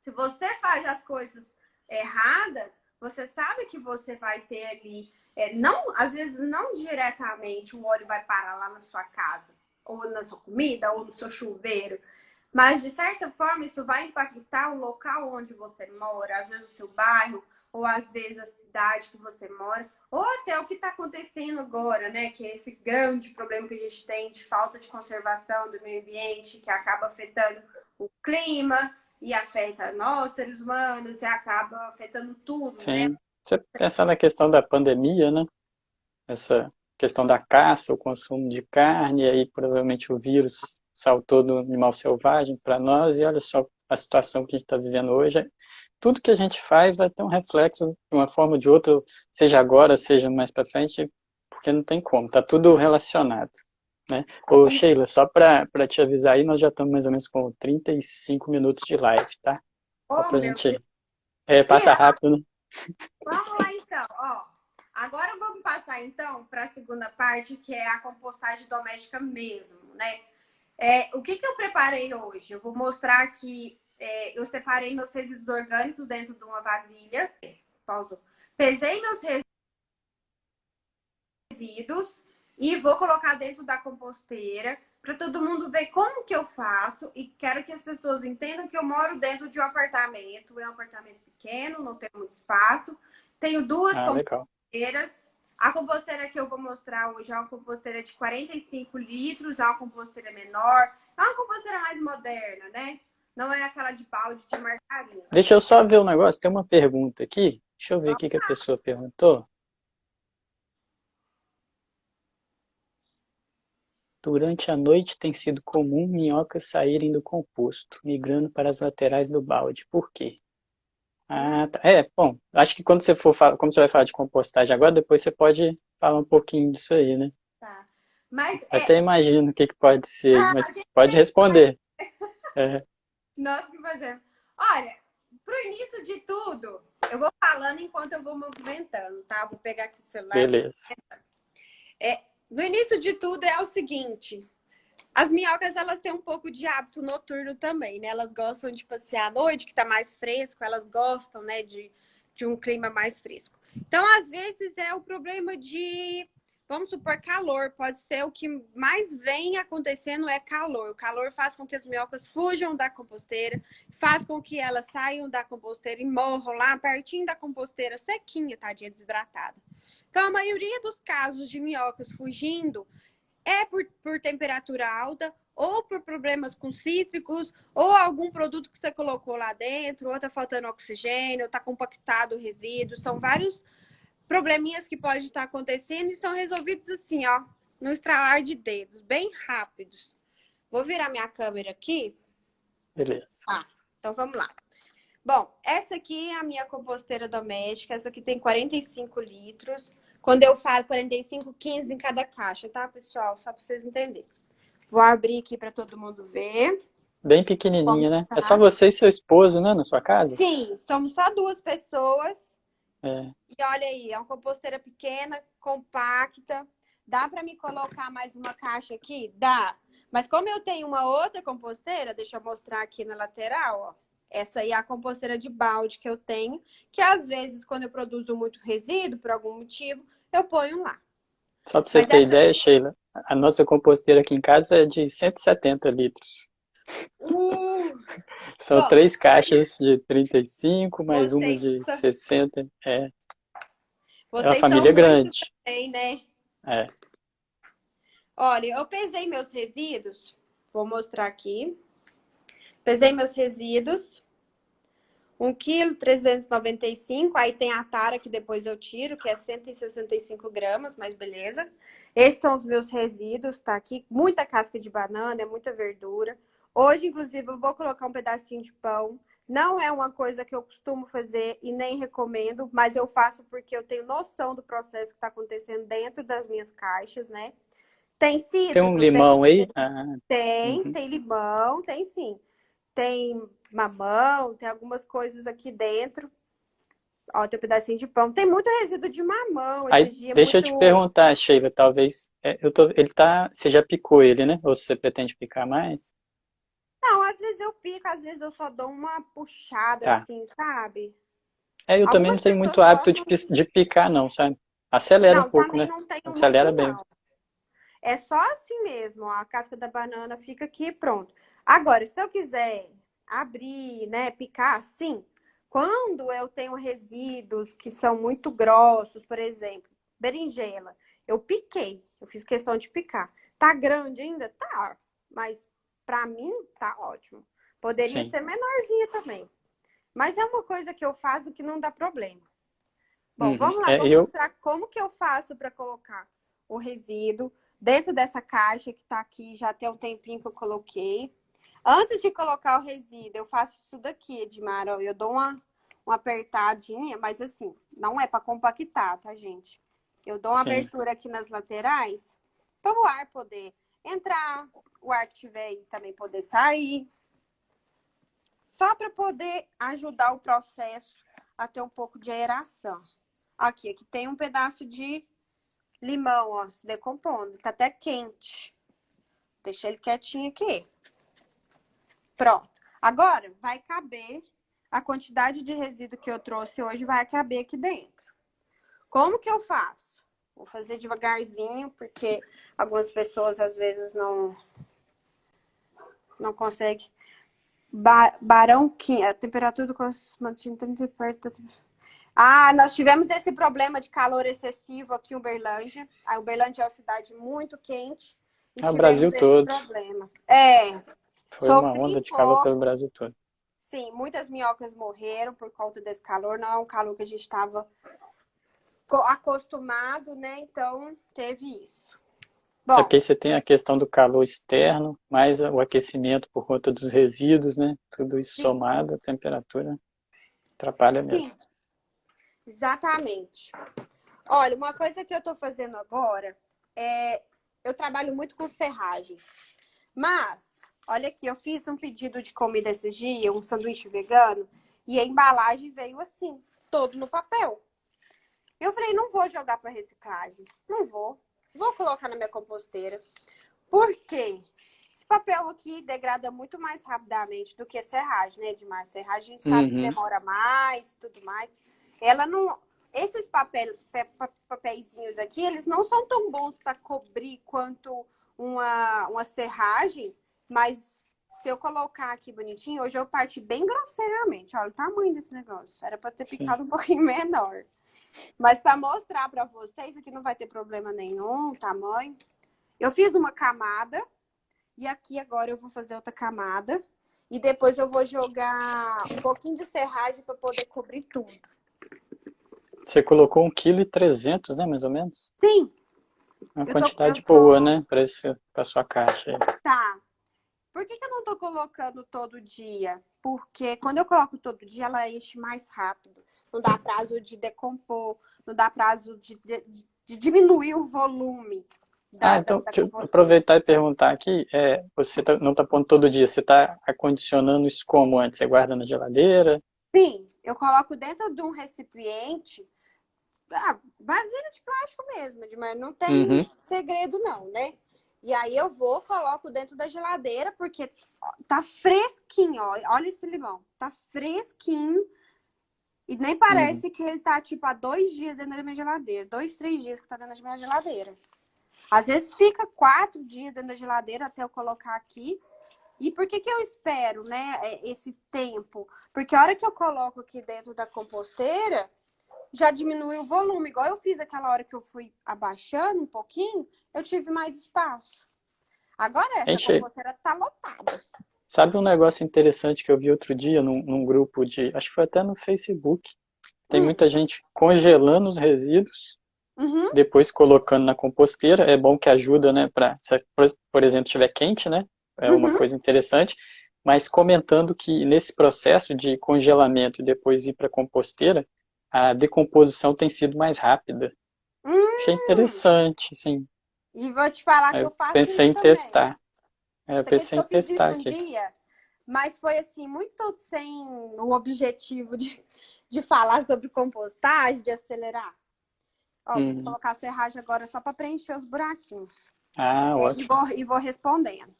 Se você faz as coisas erradas, você sabe que você vai ter ali, não, às vezes não diretamente o óleo vai parar lá na sua casa, ou na sua comida, ou no seu chuveiro, mas de certa forma isso vai impactar o local onde você mora, às vezes o seu bairro, ou às vezes a cidade que você mora, ou até o que está acontecendo agora, né? Que é esse grande problema que a gente tem de falta de conservação do meio ambiente, que acaba afetando o clima e afeta nós, seres humanos, e acaba afetando tudo, né? Sim. Você pensar na questão da pandemia, né? Essa questão da caça, o consumo de carne, e aí provavelmente o vírus saltou do animal selvagem para nós, e olha só a situação que a gente está vivendo hoje. Tudo que a gente faz vai ter um reflexo de uma forma ou de outra, seja agora, seja mais para frente, porque não tem como, tá tudo relacionado, né? Ô, Sheila, só para te avisar aí, nós já estamos mais ou menos com 35 minutos de live, tá? Só Oh, pra meu gente... Deus. E passa rápido, né? vamos lá então, ó. Agora vamos passar então para a segunda parte, que é a compostagem doméstica mesmo, né? O que eu preparei hoje? Eu vou mostrar aqui, eu separei meus resíduos orgânicos dentro de uma vasilha. Pausa. Pesei meus resíduos e vou colocar dentro da composteira para todo mundo ver como que eu faço, e quero que as pessoas entendam que eu moro dentro de um apartamento, é um apartamento pequeno, não tem muito espaço. Tenho duas Legal. composteiras. A composteira que eu vou mostrar hoje é uma composteira de 45 litros, é uma composteira menor, é uma composteira mais moderna, né? Não é aquela de balde de margarina. Deixa eu só ver um negócio, tem uma pergunta aqui. Deixa eu ver o que a pessoa perguntou. Durante a noite tem sido comum minhocas saírem do composto, migrando para as laterais do balde. Por quê? Tá. Bom, acho que quando você for falar, como você vai falar de compostagem agora, depois você pode falar um pouquinho disso aí, né? Tá. Mas Até imagino o que pode ser, a mas gente pode responder. É, nós que fazemos. Olha, pro início de tudo, eu vou falando enquanto eu vou movimentando, tá? Vou pegar aqui o celular. beleza. No início de tudo é o seguinte: as minhocas, elas têm um pouco de hábito noturno também, né? Elas gostam de passear à noite, que tá mais fresco, elas gostam, né, de um clima mais fresco. Então, às vezes, é o problema de, vamos supor, calor. Pode ser o que mais vem acontecendo é calor. O calor faz com que as minhocas fujam da composteira, faz com que elas saiam da composteira e morram lá pertinho da composteira, sequinha, tadinha, desidratada. Então, a maioria dos casos de minhocas fugindo é por temperatura alta, ou por problemas com cítricos, ou algum produto que você colocou lá dentro, ou tá faltando oxigênio, ou tá compactado o resíduo. São vários probleminhas que podem estar acontecendo e são resolvidos assim, ó, no estralar de dedos, bem rápidos. Vou virar minha câmera aqui. Beleza. Então vamos lá. Bom, essa aqui é a minha composteira doméstica. Essa aqui tem 45 litros. Quando eu falo 45, 15 em cada caixa, tá, pessoal? Só para vocês entenderem. Vou abrir aqui para todo mundo ver. Bem pequenininha, né? Tá. É só você e seu esposo, né, na sua casa? Sim, somos só duas pessoas. É. E olha aí, é uma composteira pequena, compacta. Dá para me colocar mais uma caixa aqui? Dá. Mas como eu tenho uma outra composteira, deixa eu mostrar aqui na lateral, ó. Essa aí é a composteira de balde que eu tenho, que às vezes, quando eu produzo muito resíduo, por algum motivo, eu ponho lá. Só para você Mas ter essa... ideia, Sheila, a nossa composteira aqui em casa é de 170 litros. São Bom, 3 caixas de 35, mais uma vocês, de 60. É uma vocês são família muitos grande. também, né? É. Olha, eu pesei meus resíduos. Vou mostrar aqui. Pesei meus resíduos. 1,395 kg. Aí tem a tara que depois eu tiro, que é 165 gramas, mas beleza. Esses são os meus resíduos, tá aqui. Muita casca de banana, é muita verdura. Hoje, inclusive, eu vou colocar um pedacinho de pão. Não é uma coisa que eu costumo fazer e nem recomendo, mas eu faço porque eu tenho noção do processo que está acontecendo dentro das minhas caixas, né? Tem Tem um cítrico? limão aí? Tem limão, tem sim. Tem mamão, tem algumas coisas aqui dentro. Ó, tem um pedacinho de pão. Tem muito resíduo de mamão Aí, esses dias, deixa eu te muito... perguntar, Sheila, talvez, você já picou ele, né? Ou você pretende picar mais? Não, às vezes eu pico, às vezes eu só dou uma puxada Tá. assim, sabe? Eu também não Algumas tenho pessoas muito hábito gostam. de picar, não, sabe? Acelera um Não, pouco, também né? não tenho muito, Acelera bem. não. É só assim mesmo, ó, a casca da banana fica aqui, pronto. Agora, se eu quiser abrir, né, picar, sim, Quando eu tenho resíduos que são muito grossos, por exemplo, berinjela, eu piquei, eu fiz questão de picar. Tá grande ainda? Tá, mas para mim tá ótimo. Poderia Sim. ser menorzinha também. Mas é uma coisa que eu faço que não dá problema. Bom, Uhum. vamos lá, É, vou eu, mostrar como que eu faço para colocar o resíduo dentro dessa caixa que tá aqui, já tem um tempinho que eu coloquei. Antes de colocar o resíduo, eu faço isso daqui, Edmar, ó, eu dou uma apertadinha, mas assim, não é para compactar, tá, gente? Eu dou uma sim, abertura aqui nas laterais para o ar poder entrar, o ar que tiver aí também poder sair. Só para poder ajudar o processo a ter um pouco de aeração. Aqui tem um pedaço de limão, ó, se decompondo. Tá até quente. Deixa ele quietinho aqui. Pronto. Agora vai caber a quantidade de resíduo que eu trouxe hoje, vai caber aqui dentro. Como que eu faço? Vou fazer devagarzinho, porque algumas pessoas às vezes não conseguem. Barão Quim, a temperatura do mantém perto da... Ah, nós tivemos esse problema de calor excessivo aqui em Uberlândia. A Uberlândia é uma cidade muito quente e é o tivemos Brasil esse todo. problema. É, Foi uma sofri onda um de calor pouco. pelo Brasil todo. Sim, muitas minhocas morreram por conta desse calor. Não é um calor que a gente estava acostumado, né? Então, teve isso. É Bom, porque você tem a questão do calor externo, mais o aquecimento por conta dos resíduos, né? Tudo isso sim, somado, a temperatura atrapalha mesmo. sim, exatamente. Olha, uma coisa que eu tô fazendo agora é... Eu trabalho muito com serragem. Mas, olha aqui, eu fiz um pedido de comida esses dias, um sanduíche vegano, e a embalagem veio assim, todo no papel. Eu falei, não vou jogar para reciclagem. Não vou. Vou colocar na minha composteira. Por quê? Esse papel aqui degrada muito mais rapidamente do que serragem, né, Edmar? Serragem a gente sabe que Uhum, demora mais, tudo mais. Ela não... Esses papeizinhos aqui, eles não são tão bons para cobrir quanto uma serragem, mas se eu colocar aqui bonitinho, hoje eu parti bem grosseiramente. Olha o tamanho desse negócio. Era para ter sim. picado um pouquinho menor. Mas para mostrar para vocês, aqui não vai ter problema nenhum, tamanho. Eu fiz uma camada e aqui agora eu vou fazer outra camada. E depois eu vou jogar um pouquinho de serragem para poder cobrir tudo. Você colocou 1,3 kg, né, mais ou menos? Sim, Uma eu quantidade boa, tô... né, para sua caixa. Tá. Por que eu não tô colocando todo dia? Porque quando eu coloco todo dia, ela enche mais rápido. Não dá prazo de decompor, não dá prazo de diminuir o volume Ah, da então, deixa eu composteira. aproveitar e perguntar aqui, você não está pondo todo dia, você está acondicionando isso como antes? Você guarda na geladeira? Sim, eu coloco dentro de um recipiente, vasilha de plástico mesmo, mas não tem Uhum, segredo não, né? E aí eu vou, coloco dentro da geladeira, porque ó, tá fresquinho, ó. Olha esse limão, tá fresquinho. E nem uhum. parece que ele tá, tipo, há 2 dias dentro da minha geladeira. 2, 3 dias que tá dentro da minha geladeira. Às vezes fica 4 dias dentro da geladeira até eu colocar aqui. E por que que eu espero, né, esse tempo? Porque a hora que eu coloco aqui dentro da composteira, já diminui o volume. Igual eu fiz aquela hora que eu fui abaixando um pouquinho, eu tive mais espaço. Agora essa Gente, composteira tá lotada. sabe um negócio interessante que eu vi outro dia num grupo acho que foi até no Facebook. Tem Hum, muita gente congelando os resíduos, uhum, depois colocando na composteira. É bom que ajuda, né, se, por exemplo, estiver quente, né? É uma uhum. coisa interessante. Mas comentando que nesse processo de congelamento e depois ir para a composteira, a decomposição tem sido mais rápida. Achei Hum. interessante, sim. E vou te falar Aí que eu eu faço pensei isso em também. testar. Eu Você acredita pensei que em eu fiz testar isso um aqui. dia? Mas foi assim, muito sem o objetivo de falar sobre compostagem, de acelerar. Ó, vou Uhum. colocar a serragem agora só para preencher os buraquinhos. Ah, E ótimo. vou respondendo.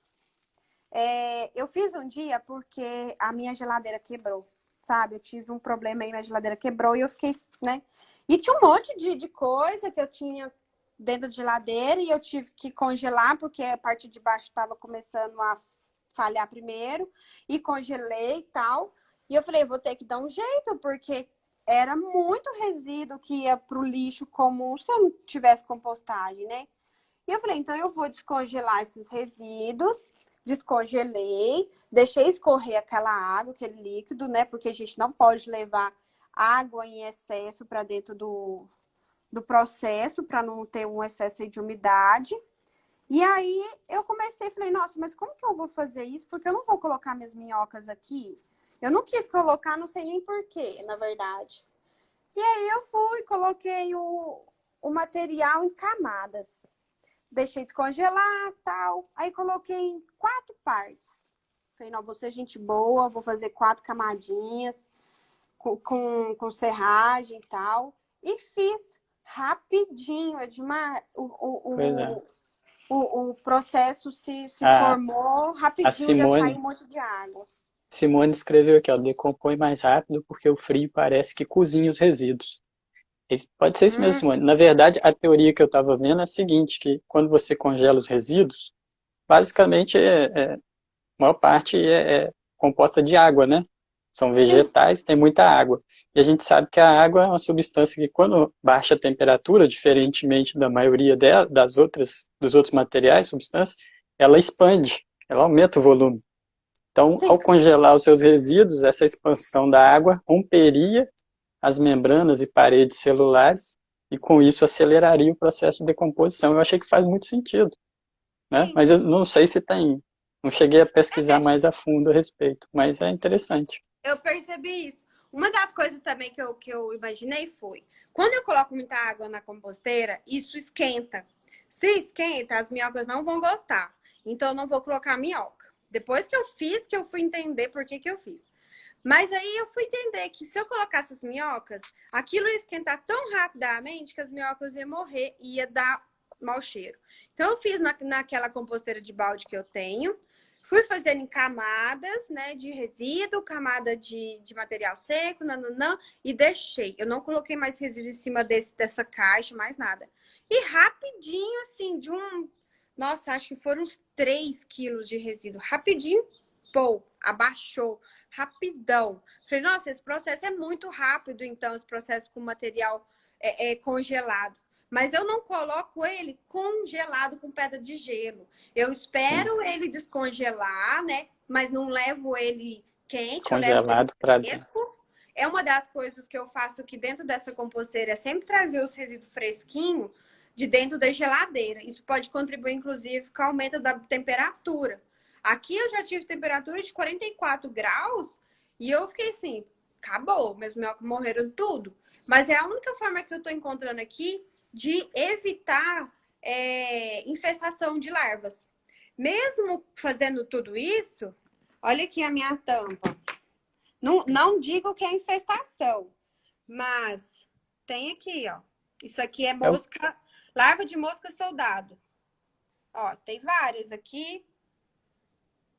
Eu fiz um dia porque a minha geladeira quebrou, sabe? Eu tive um problema aí, minha geladeira quebrou e eu fiquei, né? E tinha um monte de coisa que eu tinha dentro da geladeira e eu tive que congelar porque a parte de baixo estava começando a falhar primeiro e congelei e tal. E eu falei, vou ter que dar um jeito, porque era muito resíduo que ia pro lixo comum se eu não tivesse compostagem, né? E eu falei, então eu vou descongelar esses resíduos. Descongelei, deixei escorrer aquela água, aquele líquido, né? Porque a gente não pode levar água em excesso para dentro do processo, para não ter um excesso de umidade. E aí eu comecei, falei, nossa, mas como que eu vou fazer isso? Porque eu não vou colocar minhas minhocas aqui. Eu não quis colocar, não sei nem porquê, na verdade. E aí eu fui, coloquei o material em camadas. Deixei descongelar, tal. Aí coloquei em 4 partes. Falei, não, vou ser gente boa, vou fazer 4 camadinhas com serragem e tal. E fiz rapidinho, Edmar. Pois é. O processo se A, formou, a rapidinho já saiu Simone, um monte de água. Simone escreveu aqui, ó, decompõe mais rápido porque o frio parece que cozinha os resíduos. Pode ser isso mesmo, Hum, Simone. Na verdade, a teoria que eu estava vendo é a seguinte, que quando você congela os resíduos, basicamente a maior parte é composta de água, né? São sim, vegetais, tem muita água. E a gente sabe que a água é uma substância que quando baixa a temperatura, diferentemente da maioria dos outros materiais, substâncias, ela expande, ela aumenta o volume. Então, sim. ao congelar os seus resíduos, essa expansão da água romperia as membranas e paredes celulares e com isso aceleraria o processo de decomposição. Eu achei que faz muito sentido, né? Sim. Mas eu não sei se tem, não cheguei a pesquisar É, mais a fundo a respeito, mas é interessante. eu percebi isso. Uma das coisas também que eu imaginei foi, quando eu coloco muita água na composteira, isso esquenta. Se esquenta, as minhocas não vão gostar. Então, eu não vou colocar minhoca. Depois que eu fiz, que eu fui entender por que eu fiz. Mas aí eu fui entender que se eu colocasse as minhocas, aquilo ia esquentar tão rapidamente que as minhocas iam morrer e ia dar mau cheiro. Então, eu fiz naquela composteira de balde que eu tenho. Fui fazendo em camadas, né, de resíduo, camada de material seco, nananã, e deixei. Eu não coloquei mais resíduo em cima dessa caixa, mais nada. E rapidinho, assim, Nossa, acho que foram uns 3 quilos de resíduo. Rapidinho, pô, abaixou. Rapidão. Falei, nossa, esse processo é muito rápido, então, esse processo com material congelado. Mas eu não coloco ele congelado com pedra de gelo. Eu Sim, espero ele descongelar, né? Mas não levo ele quente, eu levo ele congelado para dentro. fresco. É uma das coisas que eu faço aqui dentro dessa composteira, é sempre trazer os resíduos fresquinhos de dentro da geladeira. Isso pode contribuir, inclusive, com o aumento da temperatura. Aqui eu já tive temperatura de 44 graus e eu fiquei assim, acabou, meus minhocas morreram tudo. Mas é a única forma que eu tô encontrando aqui de evitar infestação de larvas. Mesmo fazendo tudo isso, olha aqui a minha tampa. Não digo que é infestação, mas tem aqui, ó. Isso aqui é É o, mosca, larva de mosca soldado. Ó, tem várias aqui,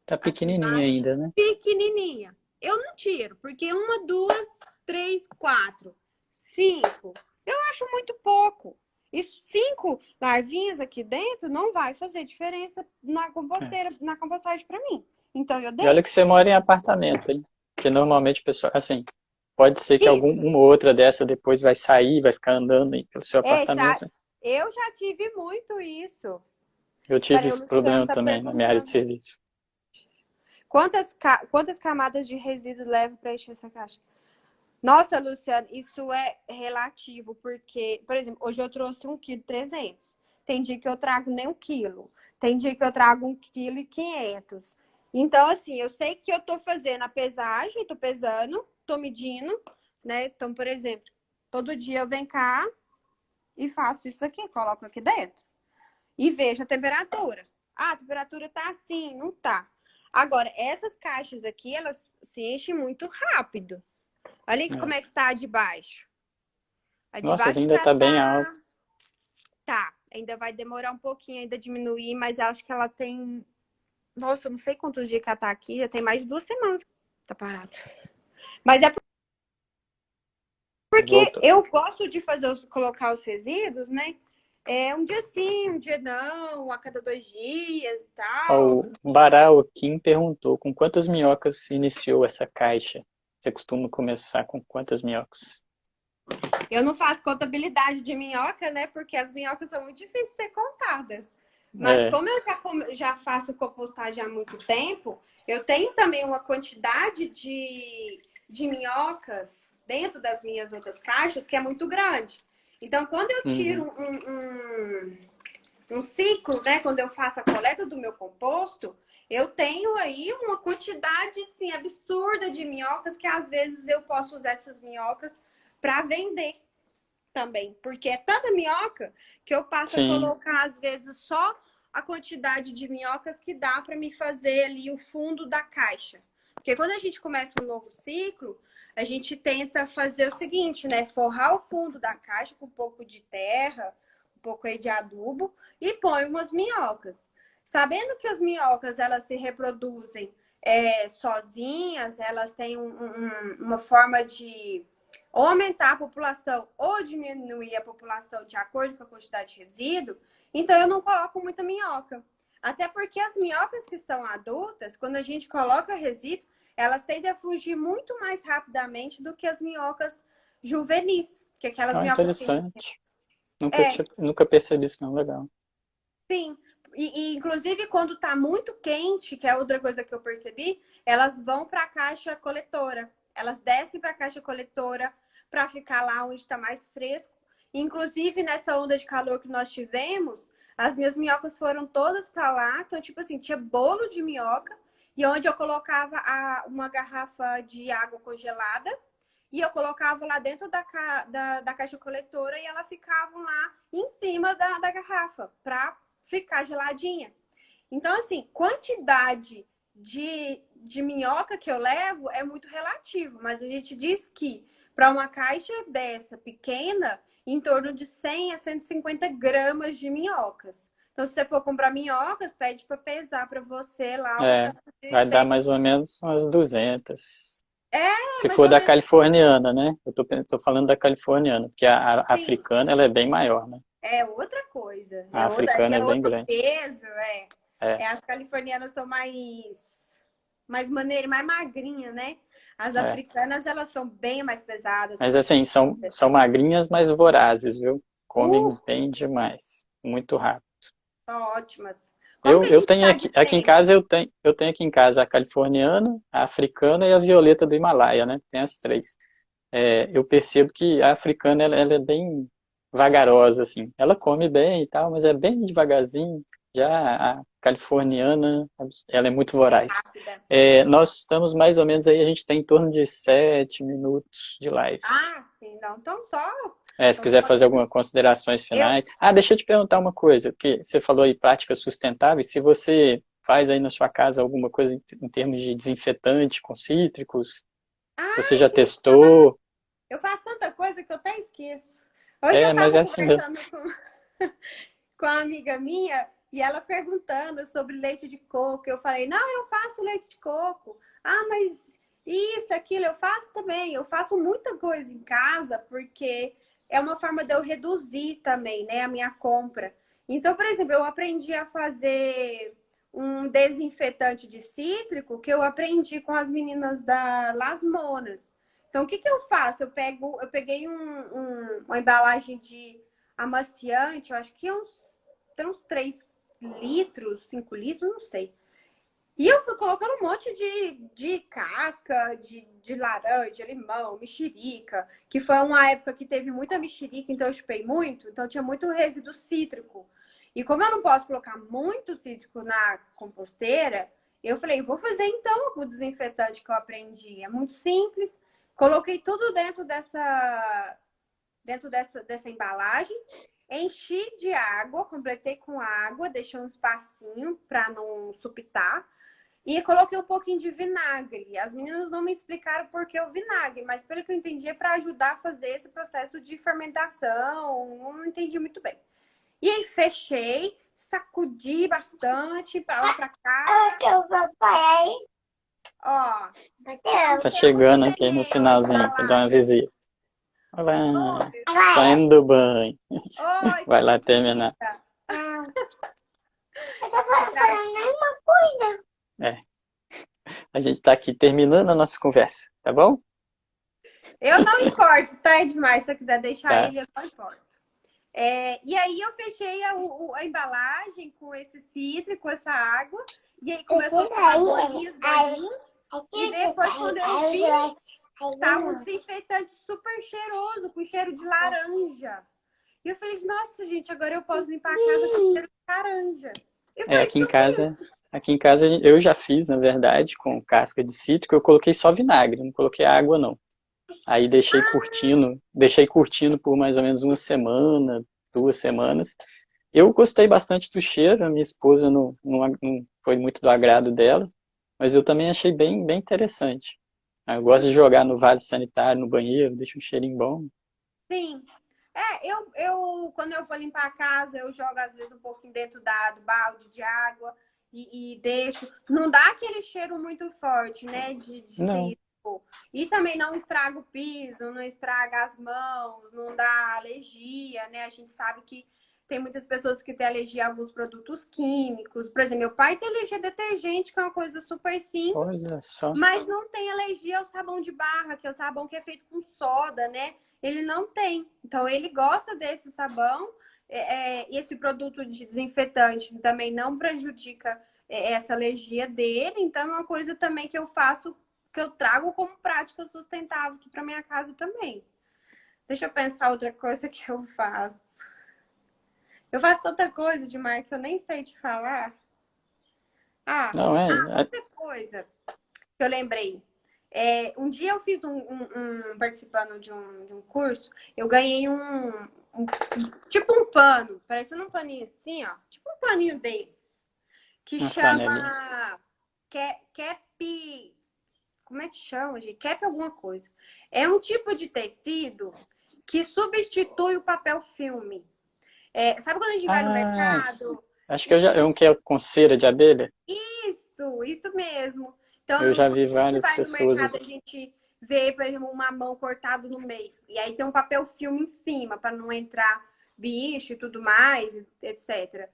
tá aqui pequenininha embaixo, ainda, né? pequenininha. Eu não tiro, porque 1, 2, 3, 4, 5. Eu acho muito pouco. Isso, 5 larvinhas aqui dentro não vai fazer diferença na É. composteira, na compostagem para mim. Então eu E olha que deixo. você mora em apartamento, hein? Porque normalmente o pessoal, assim, pode ser que Isso. uma ou outra dessa depois vai sair, vai ficar andando aí pelo seu Sabe? apartamento. Eu já tive muito isso. Eu tive Peraí, o esse Luciano problema tá também na minha área de perguntando. serviço. Quantas camadas de resíduo levo para encher essa caixa? Nossa, Luciano, isso é relativo, porque, por exemplo, hoje eu trouxe 1,3 kg. Tem dia que eu trago nem 1 quilo. Tem dia que eu trago 1,5 kg. Então, assim, eu sei que eu tô fazendo a pesagem, tô pesando, tô medindo, né? Então, por exemplo, todo dia eu venho cá e faço isso aqui, coloco aqui dentro. E vejo a temperatura. Ah, a temperatura tá assim, não tá. Agora, essas caixas aqui, elas se enchem muito rápido. Olha aqui como É. é que tá a de baixo. A de Nossa, baixo ainda já tá bem alto. tá. Ainda vai demorar um pouquinho ainda diminuir, mas acho que ela tem. Nossa, eu não sei quantos dias que ela tá aqui, já tem mais de 2 semanas que tá parado. Mas é porque Voltou. eu gosto de colocar os resíduos, né? Um dia sim, um dia não, a cada 2 dias e Ó, tal. o Barau Kim perguntou com quantas minhocas se iniciou essa caixa? Você costuma começar com quantas minhocas? Eu não faço contabilidade de minhoca, né? Porque as minhocas são muito difíceis de ser contadas. Mas como eu já faço compostagem há muito tempo, eu tenho também uma quantidade de minhocas dentro das minhas outras caixas que é muito grande. Então, quando eu tiro um ciclo, né? Quando eu faço a coleta do meu composto, eu tenho aí uma quantidade, assim, absurda de minhocas que às vezes eu posso usar essas minhocas para vender também. Porque é tanta minhoca que eu passo a colocar, às vezes, só a quantidade de minhocas que dá para me fazer ali o fundo da caixa. Porque quando a gente começa um novo ciclo, a gente tenta fazer o seguinte, né? Forrar o fundo da caixa com um pouco de terra, um pouco aí de adubo e põe umas minhocas. Sabendo que as minhocas, elas se reproduzem sozinhas, elas têm uma forma de ou aumentar a população ou diminuir a população de acordo com a quantidade de resíduo, então eu não coloco muita minhoca. Até porque as minhocas que são adultas, quando a gente coloca resíduo, elas tendem a fugir muito mais rapidamente do que as minhocas juvenis. Que aquelas minhocas interessante. Nunca percebi isso, não. Legal. Sim. Inclusive, quando tá muito quente, que é outra coisa que eu percebi, elas vão para a caixa coletora. Elas descem para a caixa coletora para ficar lá onde está mais fresco. Inclusive, nessa onda de calor que nós tivemos, as minhas minhocas foram todas para lá. Então, tipo assim, tinha bolo de minhoca e onde eu colocava uma garrafa de água congelada e eu colocava lá dentro da caixa coletora e elas ficavam lá em cima da garrafa para ficar geladinha. Então, assim, quantidade de minhoca que eu levo é muito relativo, mas a gente diz que para uma caixa dessa pequena, em torno de 100 a 150 gramas de minhocas. Então, se você for comprar minhocas, pede para pesar para você lá. Vai dar mais ou menos umas 200. Se mais for ou da menos. californiana, né? Eu tô falando da californiana, porque a africana ela é bem maior, né? É outra coisa. A africana é bem outro grande. peso, As californianas são mais maneiras, mais magrinhas, né? As africanas, elas são bem mais pesadas. Mas assim, são magrinhas, mas vorazes, viu? Comem bem demais. Muito rápido. São ótimas. Como que a Eu gente tenho tá aqui em casa, eu tenho aqui em casa a californiana, a africana e a violeta do Himalaia, né? Tem as três. Eu percebo que a africana ela é bem vagarosa, assim. Ela come bem e tal, mas é bem devagarzinho. Já a californiana, ela é muito voraz. rápida? Nós estamos mais ou menos aí, a gente tem em torno de 7 minutos de live. Ah, sim, não. Então só. Se quiser fazer algumas considerações finais. Deixa eu te perguntar uma coisa, porque você falou aí práticas sustentáveis, se você faz aí na sua casa alguma coisa em termos de desinfetante com cítricos, você já testou? Eu faço tanta coisa que eu até esqueço. Hoje eu mas estava assim mesmo. conversando com uma amiga minha e ela perguntando sobre leite de coco. Eu falei, não, eu faço leite de coco. Ah, mas isso, aquilo, eu faço também. Eu faço muita coisa em casa porque é uma forma de eu reduzir também, né, a minha compra. Então, por exemplo, eu aprendi a fazer um desinfetante de cítrico que eu aprendi com as meninas da Las Monas. Então, o que eu faço? Eu peguei uma embalagem de amaciante, eu acho que tem uns 3 litros, 5 litros, não sei. E eu fui colocando um monte de casca, de laranja, limão, mexerica, que foi uma época que teve muita mexerica, então eu chupei muito, então tinha muito resíduo cítrico. E como eu não posso colocar muito cítrico na composteira, eu falei, vou fazer então o desinfetante que eu aprendi. É muito simples. Coloquei tudo dentro dessa embalagem, enchi de água, completei com água, deixei um espacinho para não supitar. E coloquei um pouquinho de vinagre. As meninas não me explicaram por que o vinagre, mas pelo que eu entendi é para ajudar a fazer esse processo de fermentação. Não entendi muito bem. E aí fechei, sacudi bastante para lá para cá. Ó, tá chegando aqui no finalzinho para dar uma visita. Olá, tá indo do banho. Oi, vai lá terminar. Eu tô falando uma coisa. A gente tá aqui terminando a nossa conversa, tá bom? Eu não importo, tá, Edmar? Se você quiser deixar Tá? ele, eu não importo. E aí eu fechei a embalagem com esse cítrico, essa água, e aí começou a formar bolinhas, bolinhas, e depois quando eu vi, tava um desinfetante super cheiroso, com cheiro de laranja. E eu falei, nossa, gente, agora eu posso limpar a casa com cheiro de laranja. E É, foi isso que eu fiz. aqui em casa eu já fiz, na verdade, com casca de cítrico, eu coloquei só vinagre, não coloquei água não. Aí deixei curtindo por mais ou menos uma semana, 2 semanas. Eu gostei bastante do cheiro, a minha esposa não foi muito do agrado dela, mas eu também achei bem interessante. Eu gosto de jogar no vaso sanitário, no banheiro, deixa um cheirinho bom. Sim. Quando eu vou limpar a casa, eu jogo às vezes um pouquinho dentro do balde de água e deixo. Não dá aquele cheiro muito forte, né? De Não, cítrico. E também não estraga o piso, não estraga as mãos, não dá alergia, né? A gente sabe que tem muitas pessoas que têm alergia a alguns produtos químicos. Por exemplo, meu pai tem alergia a detergente, que é uma coisa super simples. olha só. Mas não tem alergia ao sabão de barra, que é o sabão que é feito com soda, né? Ele não tem. Então, ele gosta desse sabão. Esse produto de desinfetante também não prejudica essa alergia dele. Então, é uma coisa também que eu faço, que eu trago como prática sustentável aqui para minha casa também. Deixa eu pensar outra coisa que eu faço. Eu faço tanta coisa, Dimar, que eu nem sei te falar. Ah, Não, outra coisa que eu lembrei. Um dia eu fiz participando de um curso, eu ganhei tipo um pano, parecendo um paninho assim, ó, tipo um paninho desses, que uma flanelinha. chama cap, como é que chama, gente? Cap alguma coisa. É um tipo de tecido que substitui o papel filme. Sabe quando a gente vai no Ah, mercado? acho que é um que é com cera de abelha. Isso mesmo. Então, Eu já vi quando a gente várias vai no pessoas. mercado, a gente vê, por exemplo, um mamão cortado no meio. E aí tem um papel filme em cima, para não entrar bicho e tudo mais, etc.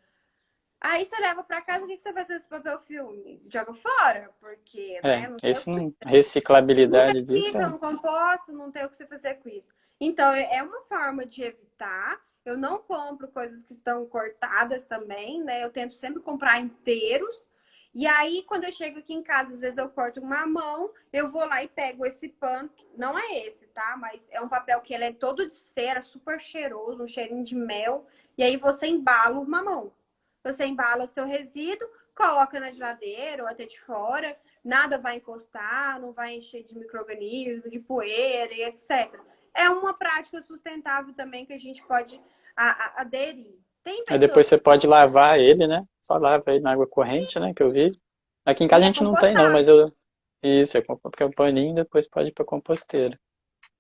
Aí você leva para casa, o que você faz com esse papel filme? Joga fora, porque, né, não tem o Esse que não, a não reciclabilidade disso recicla, não composta, não tem o que você fazer com isso. Então, é uma forma de evitar. Eu não compro coisas que estão cortadas também, né? Eu tento sempre comprar inteiros. E aí, quando eu chego aqui em casa, às vezes eu corto uma mão, eu vou lá e pego esse pano. Não é esse, tá? Mas é um papel que ele é todo de cera, super cheiroso, um cheirinho de mel. E aí você embala uma mão. Você embala o seu resíduo, coloca na geladeira ou até de fora, nada vai encostar, não vai encher de micro-organismo, de poeira e etc. É uma prática sustentável também que a gente pode aderir. Tem Aí pessoas depois você que pode compram lavar ele, né? Só lava ele na água corrente, né? Que eu vi. Aqui em casa e a é gente não tem, não, mas compostável. eu. Isso, porque é o paninho depois pode ir pra composteira.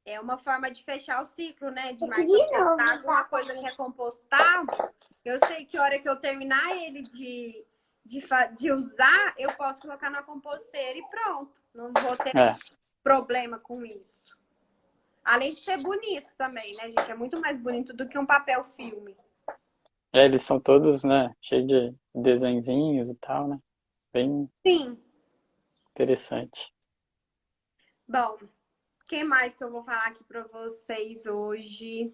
É uma forma de fechar o ciclo, né, Edmar? Quando você traga uma coisa que é compostável, eu sei que a hora que eu terminar ele de usar, eu posso colocar na composteira e pronto. Não vou ter É, problema com isso. Além de ser bonito também, né, gente? É muito mais bonito do que um papel filme. eles são todos, né? Cheios de desenhinhos e tal, né? Bem Sim. interessante. Bom, o que mais que eu vou falar aqui para vocês hoje?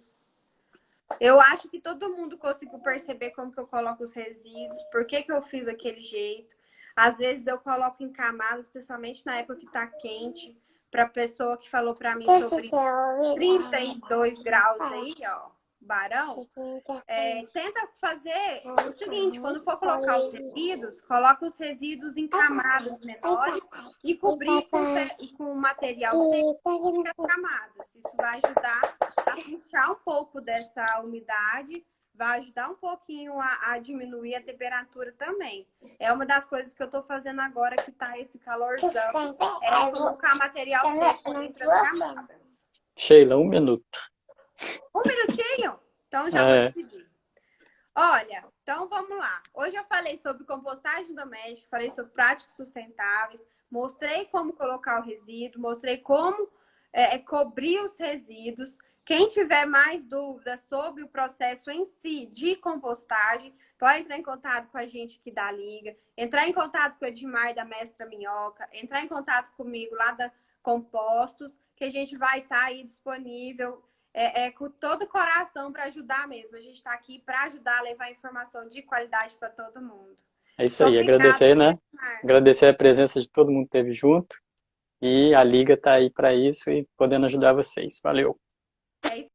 Eu acho que todo mundo conseguiu perceber como que eu coloco os resíduos, por que que eu fiz aquele jeito. Às vezes eu coloco em camadas, especialmente na época que tá quente, para pessoa que falou para mim sobre 32 graus aí, ó, Barão. Tenta fazer o seguinte, quando for colocar os resíduos, coloca os resíduos em camadas menores e cobrir com material seco as camadas. Isso vai ajudar a puxar um pouco dessa umidade, vai ajudar um pouquinho a diminuir a temperatura também. É uma das coisas que eu estou fazendo agora que tá esse calorzão, é colocar material seco entre as camadas. Sheila, 1 minuto. Um minutinho? Então já vou É, despedir. Olha, então vamos lá. Hoje eu falei sobre compostagem doméstica, falei sobre práticas sustentáveis, mostrei como colocar o resíduo, mostrei como cobrir os resíduos. Quem tiver mais dúvidas sobre o processo em si de compostagem, pode entrar em contato com a gente aqui da Liga, entrar em contato com o Edmar da Mestra Minhoca, entrar em contato comigo lá da Compostos, que a gente vai estar aí disponível com todo o coração para ajudar mesmo. A gente está aqui para ajudar a levar informação de qualidade para todo mundo. É isso Então, aí, obrigada, agradecer, né? Mar. Agradecer a presença de todo mundo que esteve junto. E a Liga está aí para isso e podendo ajudar vocês. Valeu! É isso.